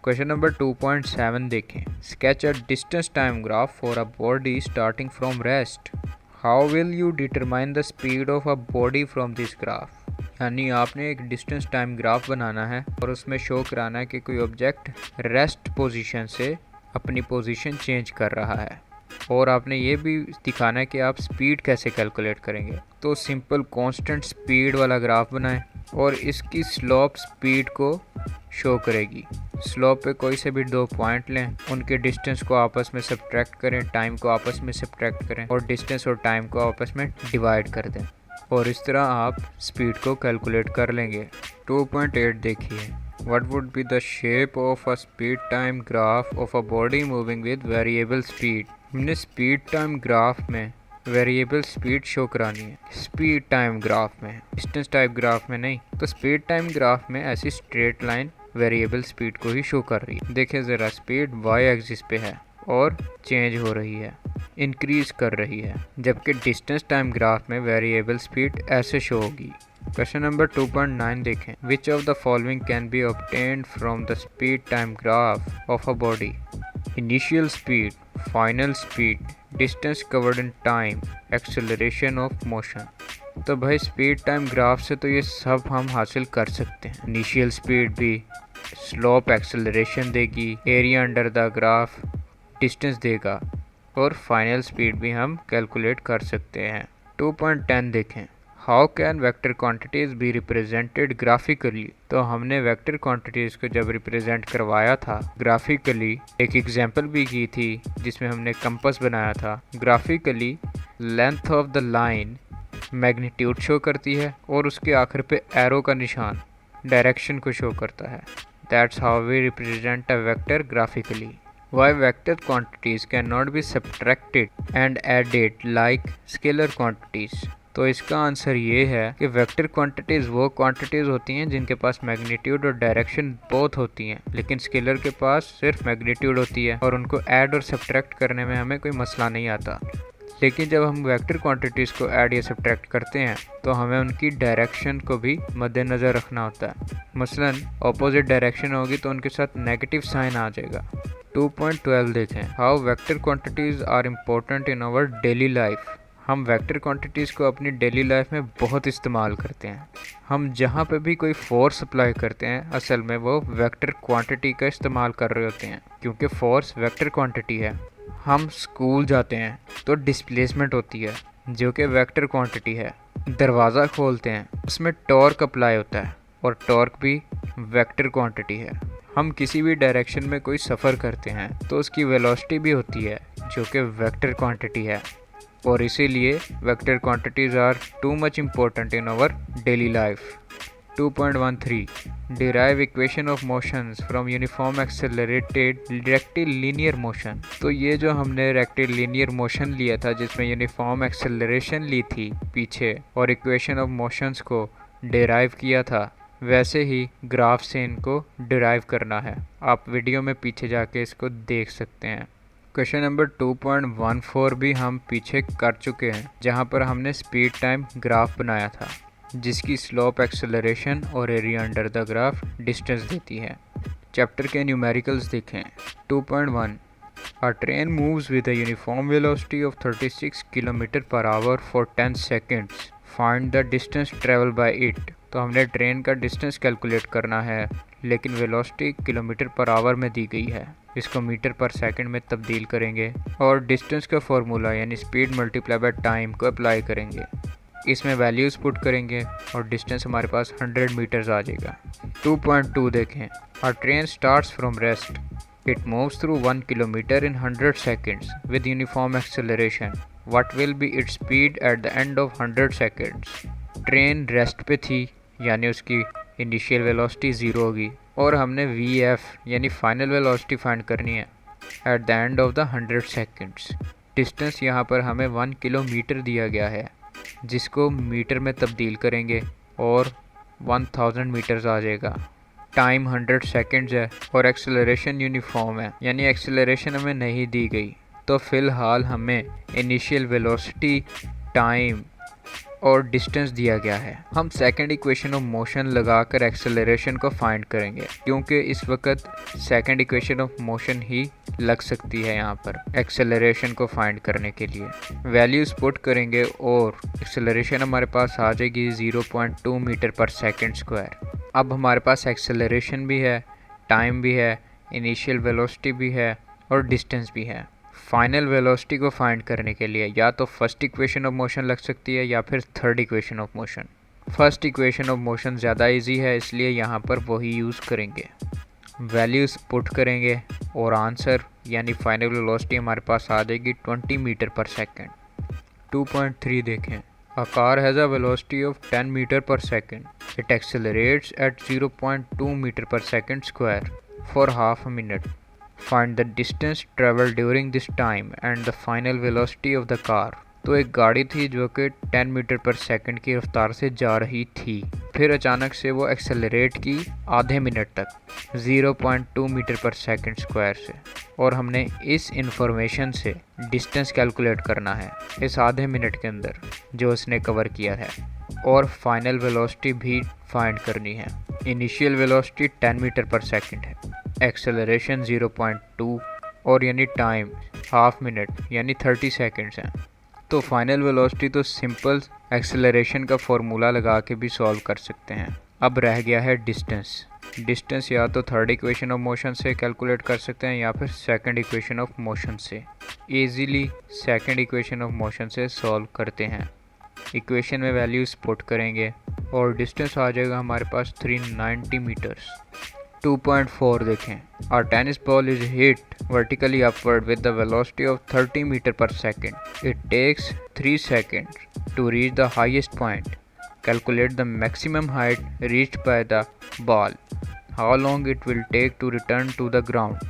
Question number 2.7 देखें. Sketch a distance time graph for a body starting from rest. How will you determine the speed of a body from this graph? यानी आपने एक distance time graph बनाना है और उसमें show कराना है कि कोई ऑब्जेक्ट रेस्ट पोजीशन से अपनी पोजीशन चेंज कर रहा है, और आपने ये भी दिखाना है कि आप स्पीड कैसे कैलकुलेट करेंगे। तो सिंपल कांस्टेंट स्पीड वाला ग्राफ बनाएं और इसकी स्लोप स्पीड को शो करेगी। स्लोप पे कोई से भी 2 पॉइंट लें, उनके डिस्टेंस को आपस में सब्ट्रैक्ट करें, टाइम को आपस में सब्ट्रैक्ट करें और डिस्टेंस और टाइम को आपस में डिवाइड कर दें, और इस तरह आप स्पीड को कैलकुलेट कर लेंगे। 2.8 देखिए. What would be the shape of a speed time graph of a body moving with variable speed? हमने स्पीड टाइम ग्राफ में वेरिएबल स्पीड शो करानी है, स्पीड टाइम ग्राफ में, डिस्टेंस टाइप ग्राफ में नहीं। तो स्पीड टाइम ग्राफ में ऐसी स्ट्रेट लाइन वेरिएबल स्पीड को ही शो कर रही है। देखिए ज़रा, स्पीड वाई एक्सिस पे है और चेंज हो रही है, इंक्रीज कर रही है, जबकि डिस्टेंस टाइम ग्राफ में वेरिएबल स्पीड ऐसे शो होगी। क्वेश्चन नंबर 2.9 देखें. Which of the following can be obtained from the speed time graph of a body? Initial speed, final speed, distance covered in time, acceleration of motion. तो भाई speed time graph से तो ये सब हम हासिल कर सकते हैं। इनिशियल स्पीड भी स्लोप एक्सेलरेशन देगी, area under the graph distance देगा, और फाइनल स्पीड भी हम कैलकुलेट कर सकते हैं। 2.10 देखें. How can vector quantities be represented graphically? तो हमने वेक्टर क्वांटिटीज़ को जब रिप्रेजेंट करवाया था ग्राफिकली, एक एग्जांपल भी की थी जिसमें हमने कंपास बनाया था। Graphically length of the line magnitude show करती है और उसके आखिर पे एरो का निशान डायरेक्शन को शो करता है। That's how we represent a vector graphically. Why vector quantities cannot be subtracted and added like scalar quantities? तो इसका आंसर ये है कि वेक्टर क्वांटिटीज़ वो क्वांटिटीज़ होती हैं जिनके पास मैग्नीट्यूड और डायरेक्शन बोथ होती हैं, लेकिन स्केलर के पास सिर्फ मैग्नीट्यूड होती है और उनको ऐड और सब्ट्रैक्ट करने में हमें कोई मसला नहीं आता। लेकिन जब हम वेक्टर क्वांटिटीज़ को ऐड या सब्ट्रैक्ट करते हैं तो हमें उनकी डायरेक्शन को भी मद्देनज़र रखना होता है। मसलन ऑपोजिट डायरेक्शन होगी तो उनके साथ नेगेटिव साइन आ जाएगा। 2.12 देखें. How vector quantities are important in our daily life? हम वेक्टर क्वांटिटीज़ को अपनी डेली लाइफ में बहुत इस्तेमाल करते हैं। हम जहाँ पे भी कोई फोर्स अप्लाई करते हैं असल में वो वेक्टर क्वांटिटी का इस्तेमाल कर रहे होते हैं, क्योंकि फोर्स वेक्टर क्वांटिटी है। हम स्कूल जाते हैं तो डिस्प्लेसमेंट होती है जो कि वेक्टर क्वांटिटी है। दरवाज़ा खोलते हैं उसमें टॉर्क अप्लाई होता है और टॉर्क भी वेक्टर क्वांटिटी है। हम किसी भी डायरेक्शन में कोई सफ़र करते हैं तो उसकी वेलोसिटी भी होती है जो कि वेक्टर क्वांटिटी है, और इसीलिए vector quantities are too much important in our daily life. 2.13 derive equation of motions from uniform accelerated rectilinear motion. तो ये जो हमने रेक्टिलिनियर मोशन लिया था जिसमें यूनिफॉर्म एक्सेलरेशन ली थी पीछे और इक्वेशन ऑफ मोशंस को डिराइव किया था, वैसे ही ग्राफ से इनको डिराइव करना है। आप वीडियो में पीछे जाके इसको देख सकते हैं। क्वेश्चन नंबर 2.14 भी हम पीछे कर चुके हैं, जहां पर हमने स्पीड टाइम ग्राफ बनाया था जिसकी स्लोप एक्सेलरेशन और area under the graph distance देती है। चैप्टर के न्यूमेरिकल्स देखें. 2.1 A train moves with a uniform velocity of 36 km/h for 10 seconds. Find the distance traveled by it. तो हमने ट्रेन का डिस्टेंस कैलकुलेट करना है, लेकिन वेलोसिटी km/h में दी गई है। इसको मीटर पर सेकंड में तब्दील करेंगे और डिस्टेंस का फॉर्मूला यानी स्पीड मल्टीप्लाई बाय टाइम को अप्लाई करेंगे। इसमें वैल्यूज़ पुट करेंगे और डिस्टेंस हमारे पास 100 मीटर्स आ जाएगा। 2.2 देखें। Our train starts from rest, it moves through 1 kilometre इन 100 seconds with uniform acceleration, what will be its speed at the end of 100 seconds. Train rest पे थी यानी उसकी इनिशियल वेलोसिटी 0 होगी और हमने VF यानी फाइनल वेलोसिटी फाइंड करनी है eight the end of the 100 seconds. Distance यहाँ पर हमें 1 किलोमीटर दिया गया है, जिसको मीटर में तब्दील करेंगे और 1000 मीटर्स आ जाएगा। टाइम 100 सेकेंड्स है और एक्सेलरेशन यूनिफॉर्म है यानी एक्सेलरेशन हमें नहीं दी गई, तो फ़िलहाल हमें इनिशियल वेलोसिटी, टाइम और डिस्टेंस दिया गया है। हम सेकंड इक्वेशन ऑफ मोशन लगाकर एक्सेलरेशन को फाइंड करेंगे, क्योंकि इस वक्त सेकंड इक्वेशन ऑफ मोशन ही लग सकती है यहाँ पर एक्सेलरेशन को फाइंड करने के लिए। वैल्यूज़ पुट करेंगे और एक्सेलरेशन हमारे पास आ जाएगी 0.2 मीटर पर सेकंड स्क्वायर। अब हमारे पास एक्सेलरेशन भी है, टाइम भी है, इनिशियल वेलोसिटी भी है और डिस्टेंस भी है। फाइनल वेलोसिटी को फाइंड करने के लिए या तो फर्स्ट इक्वेशन ऑफ मोशन लग सकती है या फिर third equation of motion. First equation of motion ज़्यादा इजी है, इसलिए यहाँ पर वही यूज़ करेंगे। वैल्यूज़ पुट करेंगे और आंसर यानी फाइनल वेलोसिटी हमारे पास आ जाएगी 20 मीटर पर सेकेंड। 2.3 देखें। A car has a velocity of 10 meter per second. It accelerates at 0.2 meter per second square for half a minute. Find the distance traveled during this time and the final velocity of the car. तो एक गाड़ी थी जो कि 10 metre पर second की रफ्तार से जा रही थी, फिर अचानक से वो एक्सेलरेट की आधे मिनट तक 0.2 मीटर पर सेकंड स्क्वायर से, और हमने इस इंफॉर्मेशन से डिस्टेंस कैलकुलेट करना है इस आधे मिनट के अंदर जो उसने कवर किया है, और फाइनल वेलोसिटी भी फाइंड करनी है। इनिशियल वेलोसिटी 10 मीटर पर सेकंड है, एक्सेलरेशन 0.2 और यानी टाइम हाफ मिनट यानी 30 सेकंड्स हैं। तो फाइनल वेलोसिटी तो सिंपल एक्सेलरेशन का फॉर्मूला लगा के भी सॉल्व कर सकते हैं। अब रह गया है डिस्टेंस। डिस्टेंस या तो थर्ड इक्वेशन ऑफ मोशन से कैलकुलेट कर सकते हैं या फिर सेकंड इक्वेशन ऑफ मोशन से। Easily second equation of motion से सॉल्व करते हैं। इक्वेशन में वैल्यूज पुट करेंगे और डिस्टेंस आ जाएगा हमारे पास 390 मीटर्स। 2.4 देखें। Our tennis ball is hit vertically upward with the velocity of 30 meter per second. It takes 3 seconds to reach the highest point. Calculate the maximum height reached by the ball. How long it will take to return to the ground.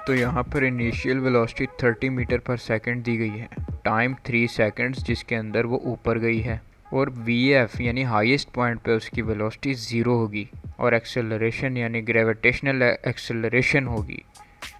तो यहाँ पर initial velocity 30 metre पर second दी गई है, time 3 seconds जिसके अंदर वो ऊपर गई है, और VF यानी हाईएस्ट पॉइंट पे उसकी वेलोसिटी 0 होगी और एक्सेलरेशन यानी ग्रेविटेशनल एक्सेलरेशन होगी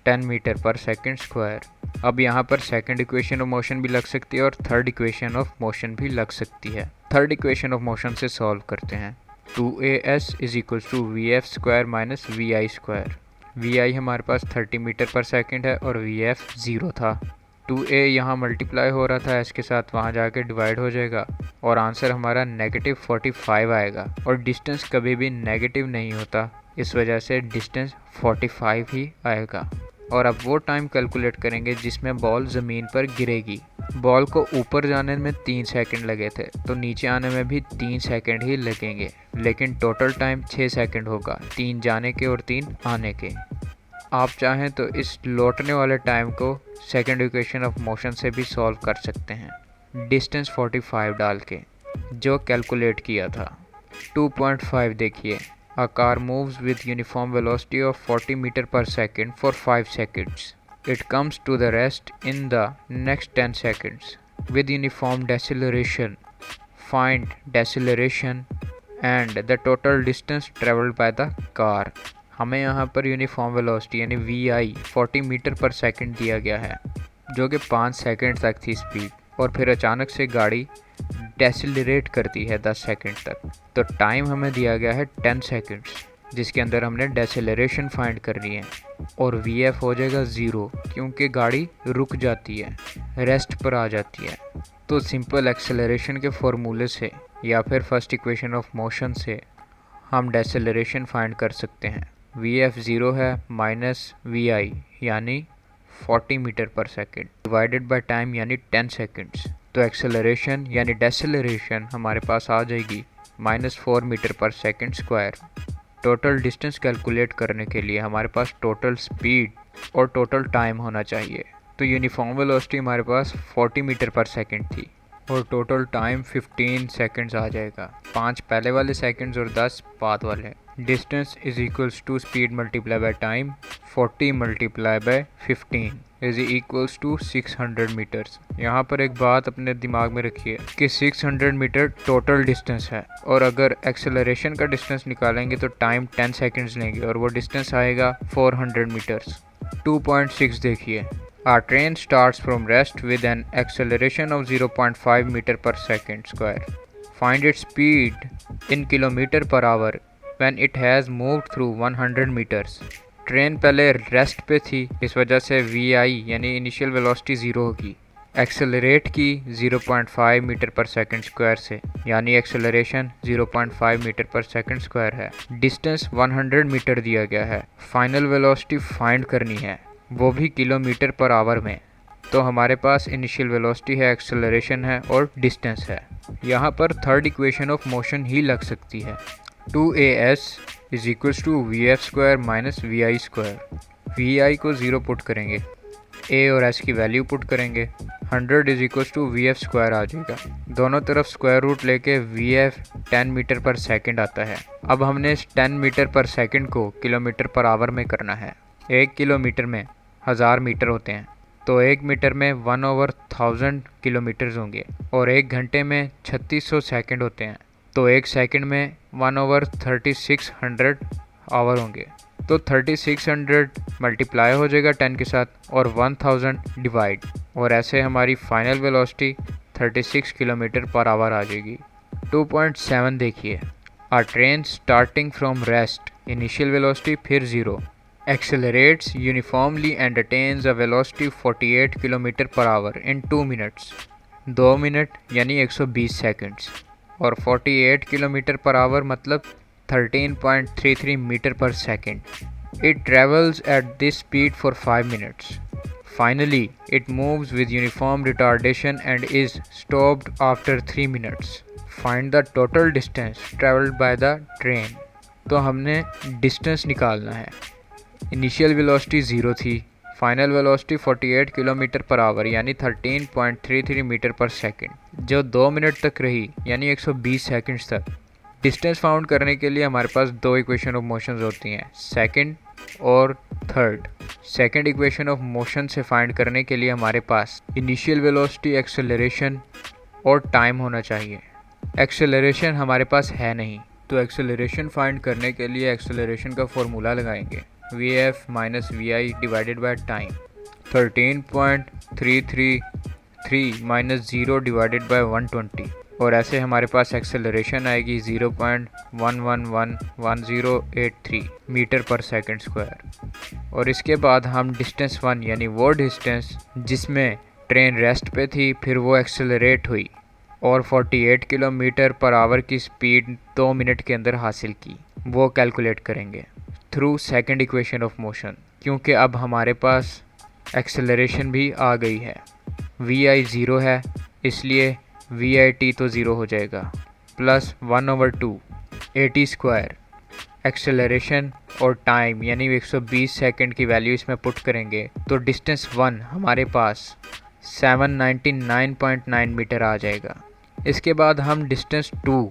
10 मीटर पर सेकंड स्क्वायर। अब यहाँ पर सेकंड इक्वेशन ऑफ मोशन भी लग सकती है और थर्ड इक्वेशन ऑफ मोशन भी लग सकती है। थर्ड इक्वेशन ऑफ मोशन से सॉल्व करते हैं। 2AS is equals to VF square minus VI square. VI हमारे पास 30 मीटर पर सेकंड है और VF 0 था। 2A यहाँ मल्टीप्लाई हो रहा था इसके साथ, वहाँ जाके डिवाइड हो जाएगा और आंसर हमारा -45 आएगा, और डिस्टेंस कभी भी नेगेटिव नहीं होता, इस वजह से डिस्टेंस 45 ही आएगा। और अब वो टाइम कैलकुलेट करेंगे जिसमें बॉल ज़मीन पर गिरेगी। बॉल को ऊपर जाने में 3 सेकंड लगे थे, तो नीचे आने में भी 3 सेकंड ही लगेंगे, लेकिन टोटल टाइम 6 सेकंड होगा, 3 जाने के और 3 आने के। आप चाहें तो इस लौटने वाले टाइम को सेकंड इक्वेशन ऑफ मोशन से भी सॉल्व कर सकते हैं, डिस्टेंस 45 डाल के जो कैलकुलेट किया था। 2.5 देखिए। A car moves with uniform velocity of 40 meter per second for 5 seconds. It comes to the rest in the next 10 seconds with uniform deceleration. Find deceleration and the total distance traveled by the car. हमें यहाँ पर uniform velocity यानी VI 40 metre पर second दिया गया है, जो कि 5 सेकंड तक थी स्पीड, और फिर अचानक से गाड़ी डेसिलरेट करती है 10 सेकंड तक। तो टाइम हमें दिया गया है 10 सेकंड्स, जिसके अंदर हमने डेसिलरेशन फाइंड करनी है, और VF हो जाएगा 0 क्योंकि गाड़ी रुक जाती है, रेस्ट पर आ जाती है। तो सिंपल एक्सेलरेशन के फॉर्मूले से या फिर फर्स्ट इक्वेशन ऑफ मोशन से हम डेसिलरेशन फाइंड कर सकते हैं। VF 0 है माइनस VI यानी 40 मीटर पर सेकंड डिवाइडेड बाय टाइम यानी 10 सेकंड्स। तो एक्सेलरेशन यानी डेसेलरेशन हमारे पास आ जाएगी -4 मीटर पर second square. Total distance calculate करने के लिए हमारे पास टोटल स्पीड और टोटल टाइम होना चाहिए। तो यूनिफॉर्म वेलोसिटी हमारे पास 40 मीटर पर सेकंड थी और टोटल टाइम 15 सेकंड्स आ जाएगा। 5 पहले वाले सेकंड्स और 10 बाद वाले। Distance is equals to speed multiply by time, 40 multiply by 15 is equals to 600 metres. यहाँ पर एक बात अपने दिमाग में रखिए कि 600 मीटर टोटल डिस्टेंस है और अगर एक्सेलरेशन का डिस्टेंस निकालेंगे तो टाइम 10 सेकंड्स लेंगे और वो डिस्टेंस आएगा 400 मीटर्स। 2.6 देखिए। Our train starts from rest with an acceleration of 0.5 meter per second square. Find its speed in kilometer per hour when it has moved through 100 meters. Train पहले rest पे थी, इस वजह से VI यानी initial velocity 0 होगी। Accelerate की 0.5 metre पर सेकंड स्क्वायर से, यानी एक्सेलरेशन 0.5 मीटर पर सेकंड स्क्वायर है। डिस्टेंस 100 मीटर दिया गया है। फाइनल वेलोसिटी फाइंड करनी है, वो भी किलोमीटर पर आवर में। तो हमारे पास इनिशियल वेलोसिटी है, एक्सेलरेशन है और डिस्टेंस है। यहाँ पर थर्ड इक्वेशन ऑफ मोशन ही लग सकती है। 2as is equals to vf square minus vi square. vi को 0 पुट करेंगे, a और s की वैल्यू पुट करेंगे, 100 is equals to vf square आ जाएगा। दोनों तरफ स्क्वायर रूट लेके vf 10 मीटर पर सेकंड आता है। अब हमने इस 10 मीटर पर सेकंड को किलोमीटर पर आवर में करना है। 1 किलोमीटर में 1000 मीटर होते हैं, तो 1 मीटर में 1/1000 किलोमीटर्स होंगे और 1 घंटे में 3600 सेकंड होते हैं, तो 1 सेकंड में 1/3600 आवर होंगे। तो 3600 मल्टीप्लाई हो जाएगा 10 के साथ और 1000 डिवाइड, और ऐसे हमारी फाइनल वेलोसिटी 36 किलोमीटर पर आवर आ जाएगी। 2.7 देखिए। A train starting from rest, initial velocity फिर 0, accelerates uniformly and attains a velocity 48 km per hour in 2 minutes। 2 minute यानी 120 सेकंड्स और 48 किलोमीटर पर आवर मतलब 13.33 मीटर पर second. It travels at this speed for 5 minutes. Finally, it moves with uniform retardation and is stopped after 3 minutes. Find the total distance traveled by the train। तो हमने distance निकालना है। Initial velocity 0 थी, final velocity 48 kilometre per hour यानी 13.33 metre पर second, जो 2 minute तक रही यानी 120 सेकंड्स तक। डिस्टेंस फाउंड करने के लिए हमारे पास 2 इक्वेशन ऑफ मोशंस होती हैं, सेकंड और third. Second equation of motion से फाइंड करने के लिए हमारे पास इनिशियल वेलोसिटी, एक्सेलरेशन और टाइम होना चाहिए। एक्सेलरेशन हमारे पास है नहीं, तो एक्सेलरेशन फाइंड करने के लिए एक्सेलरेशन का फॉर्मूला लगाएंगे, vf minus vi divided by time. 13.333 minus 0 divided by 120, और ऐसे हमारे पास एक्सेलरेशन आएगी 0.111083 मीटर पर सेकंड स्क्वायर। और इसके बाद हम डिस्टेंस 1 यानी वो डिस्टेंस जिसमें ट्रेन रेस्ट पे थी फिर वो एक्सेलरेट हुई और 48 किलोमीटर पर आवर की स्पीड 2 मिनट के अंदर हासिल की, वो कैलकुलेट करेंगे through second equation of motion. क्योंकि अब हमारे पास एक्सेलरेशन भी आ गई है, vi 0 है इसलिए vit तो 0 हो जाएगा, प्लस 1/2 80 स्क्वायर। एक्सेलरेशन और टाइम यानी 120 सेकंड की वैल्यू इसमें पुट करेंगे तो डिस्टेंस 1 हमारे पास 799.9 मीटर आ जाएगा। इसके बाद हम डिस्टेंस 2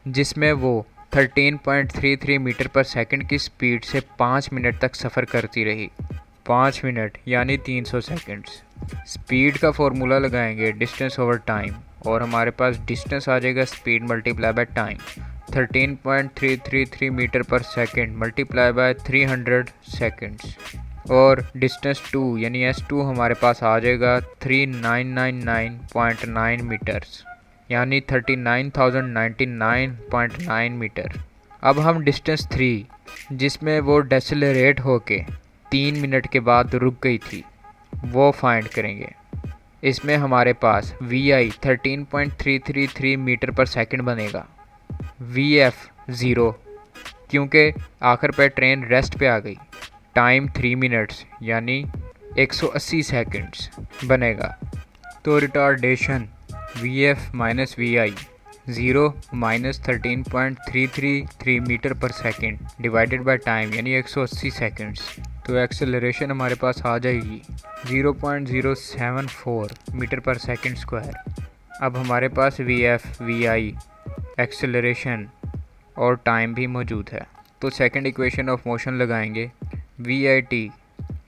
जिसमें वो 13.33 मीटर पर सेकंड की स्पीड से 5 मिनट तक सफ़र करती रही, 5 मिनट यानी 300 सेकंड्स। स्पीड का फॉर्मूला लगाएंगे डिस्टेंस ओवर टाइम और हमारे पास डिस्टेंस आ जाएगा speed multiply by time, 13.333 metre पर सेकंड मल्टीप्लाई बाय 300 सेकंड्स, और डिस्टेंस 2 यानी S2 हमारे पास आ जाएगा 3999.9 मीटर्स यानी 39,099.9 मीटर। अब हम डिस्टेंस 3 जिसमें वो डेसेलरेट होके 3 मिनट के बाद रुक गई थी वो फाइंड करेंगे। इसमें हमारे पास vi 13.333 मीटर पर सेकंड बनेगा, vf 0 क्योंकि आखिर पे ट्रेन रेस्ट पे आ गई, टाइम 3 मिनट्स यानी 180 सेकंड्स बनेगा। तो retardation v f minus v i 0 minus 13.333 metre पर सेकेंड डिवाइडेड बाय टाइम यानी 180 सेकेंड्स। तो एक्सेलरेशन हमारे पास आ जाएगी 0.074 मीटर पर सेकेंड स्क्वायर। अब हमारे पास V F V I acceleration और टाइम भी मौजूद है। तो सेकंड इक्वेशन ऑफ मोशन लगाएंगे वी आई टी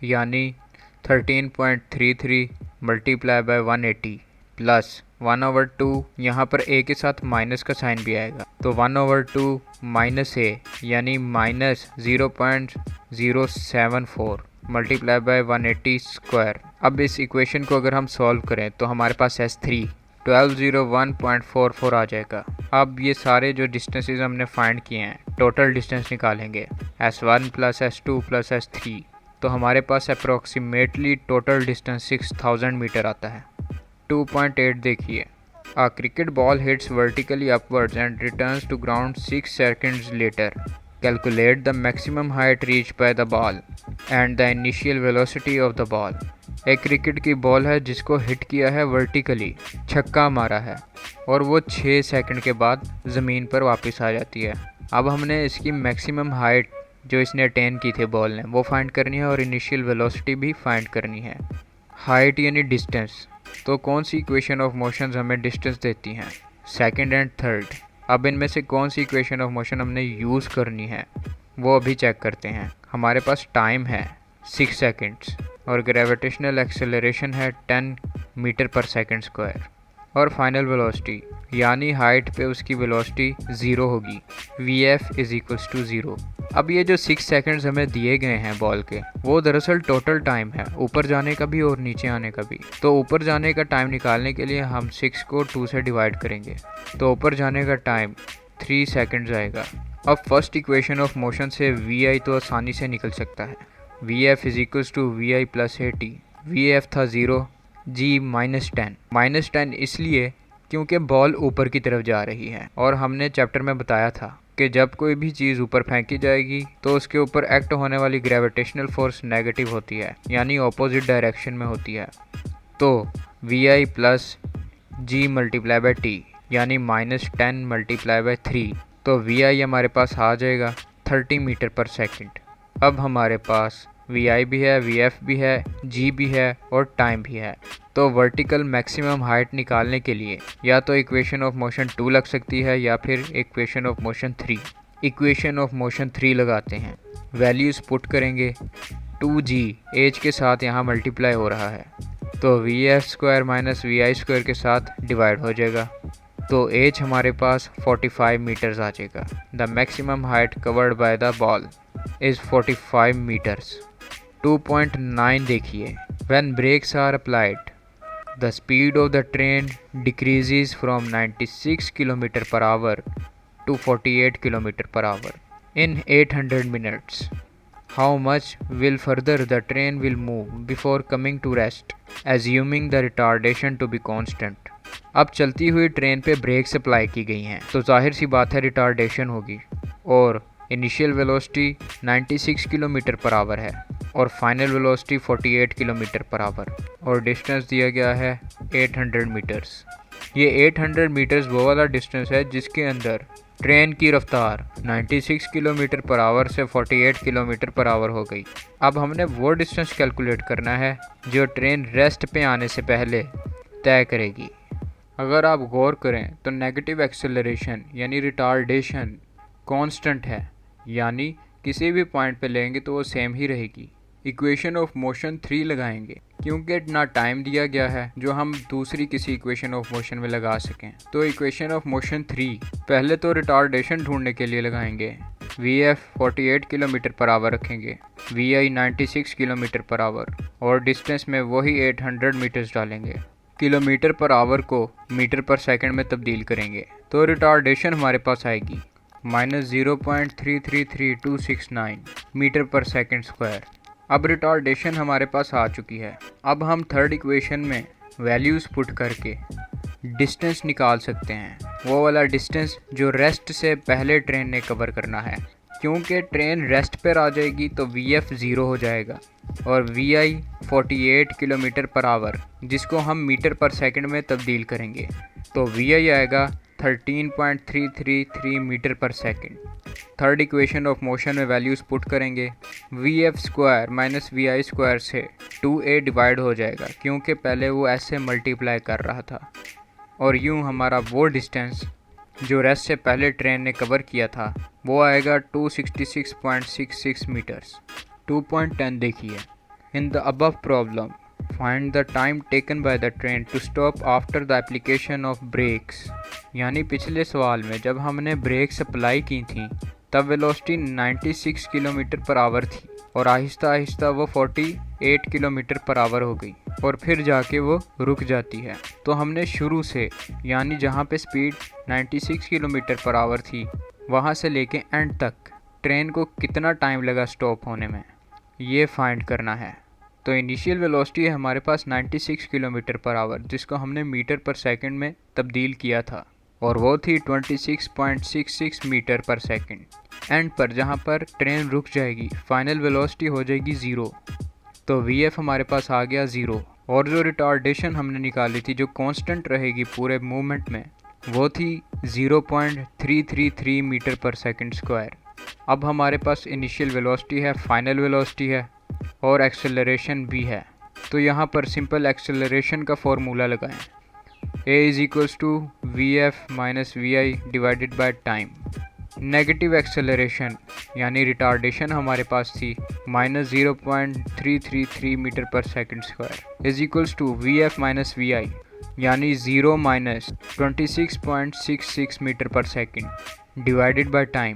यानी 13.33 मल्टीप्लाई बाय 180 प्लस 1/2, यहाँ पर ए के साथ माइनस का साइन भी आएगा तो 1/2 माइनस ए यानी माइनस 0.074 मल्टीप्लाई बाय 180 स्क्वायर। अब इस इक्वेशन को अगर हम सॉल्व करें तो हमारे पास S3 1201.44 आ जाएगा। अब ये सारे जो डिस्टेंसेस हमने फाइंड किए हैं टोटल डिस्टेंस निकालेंगे S1 plus S2 plus S3 तो हमारे पास अप्रोक्सीमेटली टोटल डिस्टेंस 6000 मीटर आता है। 2.8 देखिए, A cricket ball hits vertically upwards and returns to ground 6 seconds later. Calculate the maximum height reached by the ball and the initial velocity of the ball. एक cricket की ball है जिसको hit किया है vertically, छक्का मारा है और वो 6 सेकंड के बाद ज़मीन पर वापस आ जाती है। अब हमने इसकी मैक्सिमम हाइट जो इसने अटेन की थी बॉल ने वो फाइंड करनी है और इनिशियल वेलोसिटी भी फाइंड करनी है। हाइट यानी डिस्टेंस, तो कौन सी इक्वेशन ऑफ मोशंस हमें डिस्टेंस देती हैं? Second and third. अब इनमें से कौन सी इक्वेशन ऑफ मोशन हमने यूज़ करनी है वो अभी चेक करते हैं। हमारे पास टाइम है 6 सेकंड्स और ग्रेविटेशनल एक्सेलरेशन है 10 मीटर पर सेकंड स्क्वायर और फाइनल वेलोसिटी यानी हाइट पे उसकी वेलोसिटी 0 होगी, Vf इज़ इक्वल्स टू 0। अब ये जो 6 सेकंड्स हमें दिए गए हैं बॉल के वो दरअसल टोटल टाइम है ऊपर जाने का भी और नीचे आने का भी। तो ऊपर जाने का टाइम निकालने के लिए हम 6 को 2 से डिवाइड करेंगे तो ऊपर जाने का टाइम 3 सेकंड्स आएगा। अब फर्स्ट इक्वेशन ऑफ मोशन से Vi तो आसानी से निकल सकता है, Vf is equals to Vi plus AT। Vf था 0, G -10 इसलिए क्योंकि बॉल ऊपर की तरफ जा रही है और हमने चैप्टर में बताया था कि जब कोई भी चीज़ ऊपर फेंकी जाएगी तो उसके ऊपर एक्ट होने वाली ग्रेविटेशनल फोर्स नेगेटिव होती है यानी ऑपोजिट डायरेक्शन में होती है। तो Vi plus G multiply by T यानी -10 मल्टीप्लाई बाय 3 तो Vi हमारे पास आ जाएगा 30 मीटर पर सेकंड। अब हमारे पास Vi भी है, Vf भी है, G भी है और टाइम भी है। तो वर्टिकल मैक्सिमम हाइट निकालने के लिए या तो इक्वेशन ऑफ मोशन 2 लग सकती है या फिर equation of motion 3। Equation of motion 3 लगाते हैं, वैल्यूज़ पुट करेंगे, 2G एज के साथ यहाँ मल्टीप्लाई हो रहा है तो Vf² माइनस Vi² के साथ डिवाइड हो जाएगा तो एज हमारे पास 45 मीटर्स आ जाएगा। The maximum height covered by the ball is 45 metres. 2.9 देखिए, when brakes are applied the speed of the train decreases from 96 km per hour to 48 km per hour in 800 minutes. How much will further the train will move before coming to rest, assuming the retardation to be constant? अब चलती हुई train पे breaks apply की गई हैं तो जाहिर सी बात है रिटार्डेशन होगी और initial velocity 96 kilometre per hour है और final velocity 48 kilometre per hour और डिस्टेंस दिया गया है 800 मीटर्स। ये 800 मीटर्स वो वाला डिस्टेंस है जिसके अंदर ट्रेन की रफ्तार 96 किलोमीटर पर आवर से 48 किलोमीटर पर आवर हो गई। अब हमने वो डिस्टेंस कैलकुलेट करना है जो ट्रेन रेस्ट पे आने से पहले तय करेगी। अगर आप गौर करें तो नेगेटिव एक्सेलरेशन यानी रिटार्डेशन कांस्टेंट है यानी किसी भी पॉइंट पे लेंगे तो वो सेम ही रहेगी। इक्वेशन ऑफ मोशन 3 लगाएंगे क्योंकि इतना टाइम दिया गया है जो हम दूसरी किसी इक्वेशन ऑफ मोशन में लगा सकें। तो इक्वेशन ऑफ मोशन 3 पहले तो रिटार्डेशन ढूंढने के लिए लगाएंगे, Vf 48 किलोमीटर पर आवर रखेंगे, Vi 96 किलोमीटर पर आवर और डिस्टेंस में वही 800 मीटर्स डालेंगे। किलोमीटर पर आवर को मीटर पर सेकंड में तब्दील करेंगे तो रिटार्डेशन हमारे पास आएगी -0.333269 मीटर पर सेकंड स्क्वायर। अब रिटार्डेशन हमारे पास आ चुकी है। अब हम थर्ड इक्वेशन में वैल्यूज़ पुट करके डिस्टेंस निकाल सकते हैं, वो वाला डिस्टेंस जो रेस्ट से पहले ट्रेन ने कवर करना है क्योंकि ट्रेन रेस्ट पर आ जाएगी तो VF 0 हो जाएगा और VI 48 किलोमीटर पर आवर, जिसको हम मीटर पर सेकंड में तब्दील करेंगे तो VI आएगा 13.333 मीटर पर second. Third equation of motion में वैल्यूज़ पुट करेंगे। VF square minus VI square से 2A डिवाइड हो जाएगा क्योंकि पहले वो S से मल्टीप्लाई कर रहा था, और यूँ हमारा वो डिस्टेंस जो रेस्ट से पहले ट्रेन ने कवर किया था वो आएगा 266.66 मीटर्स। 2.10 देखिए, in the above problem find the time taken by the train to stop after the application of brakes. यानी पिछले सवाल में जब हमने ब्रेक्स अप्लाई की थी तब वेलोसिटी 96 किलोमीटर पर आवर थी और आहिस्ता आहिस्ता वो 48 किलोमीटर पर आवर हो गई और फिर जाके वो रुक जाती है। तो हमने शुरू से यानी जहाँ पे स्पीड 96 किलोमीटर पर आवर थी वहाँ से लेके एंड तक ट्रेन को कितना टाइम लगा स्टॉप होने में, ये फाइंड करना है। तो इनिशियल वेलोसिटी है हमारे पास 96 किलोमीटर पर आवर, जिसको हमने मीटर पर सेकंड में तब्दील किया था और वो थी 26.66 मीटर पर सेकंड। एंड पर जहाँ पर ट्रेन रुक जाएगी फाइनल वेलोसिटी हो जाएगी 0, तो VF हमारे पास आ गया 0। और जो रिटार्डेशन हमने निकाली थी जो कांस्टेंट रहेगी पूरे मूवमेंट में वो थी 0.333 मीटर पर सेकंड स्क्वायर। अब हमारे पास इनिशियल वेलोसिटी है, फाइनल वेलोसिटी है और एक्सेलरेशन भी है। तो यहाँ पर सिंपल एक्सेलरेशन का फॉर्मूला लगाएं, A = VF minus VI divided by time. Negative acceleration यानी रिटार्डेशन हमारे पास थी माइनस 0.333 मीटर पर second square is equals to VF minus VI यानी 0 माइनस 26.66 मीटर पर सेकंड डिवाइडेड बाय टाइम।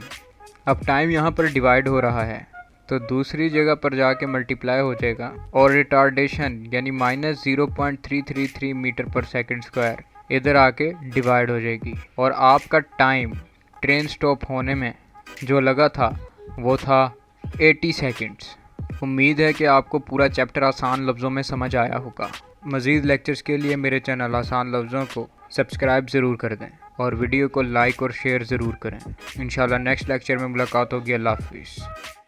अब टाइम यहाँ पर डिवाइड हो रहा है तो दूसरी जगह पर जाके मल्टीप्लाई हो जाएगा और रिटार्डेशन यानी माइनस 0.333 मीटर पर सेकंड स्क्वायर इधर आके डिवाइड हो जाएगी और आपका टाइम ट्रेन स्टॉप होने में जो लगा था वो था 80 सेकंड्स। उम्मीद है कि आपको पूरा चैप्टर आसान लफ्ज़ों में समझ आया होगा। मज़ीद लेक्चर्स के लिए मेरे चैनल आसान लफ्ज़ों को सब्सक्राइब ज़रूर कर दें और वीडियो को लाइक और शेयर ज़रूर करें। इंशाल्लाह नेक्स्ट लेक्चर में मुलाकात होगी। अल्लाह हाफिज़।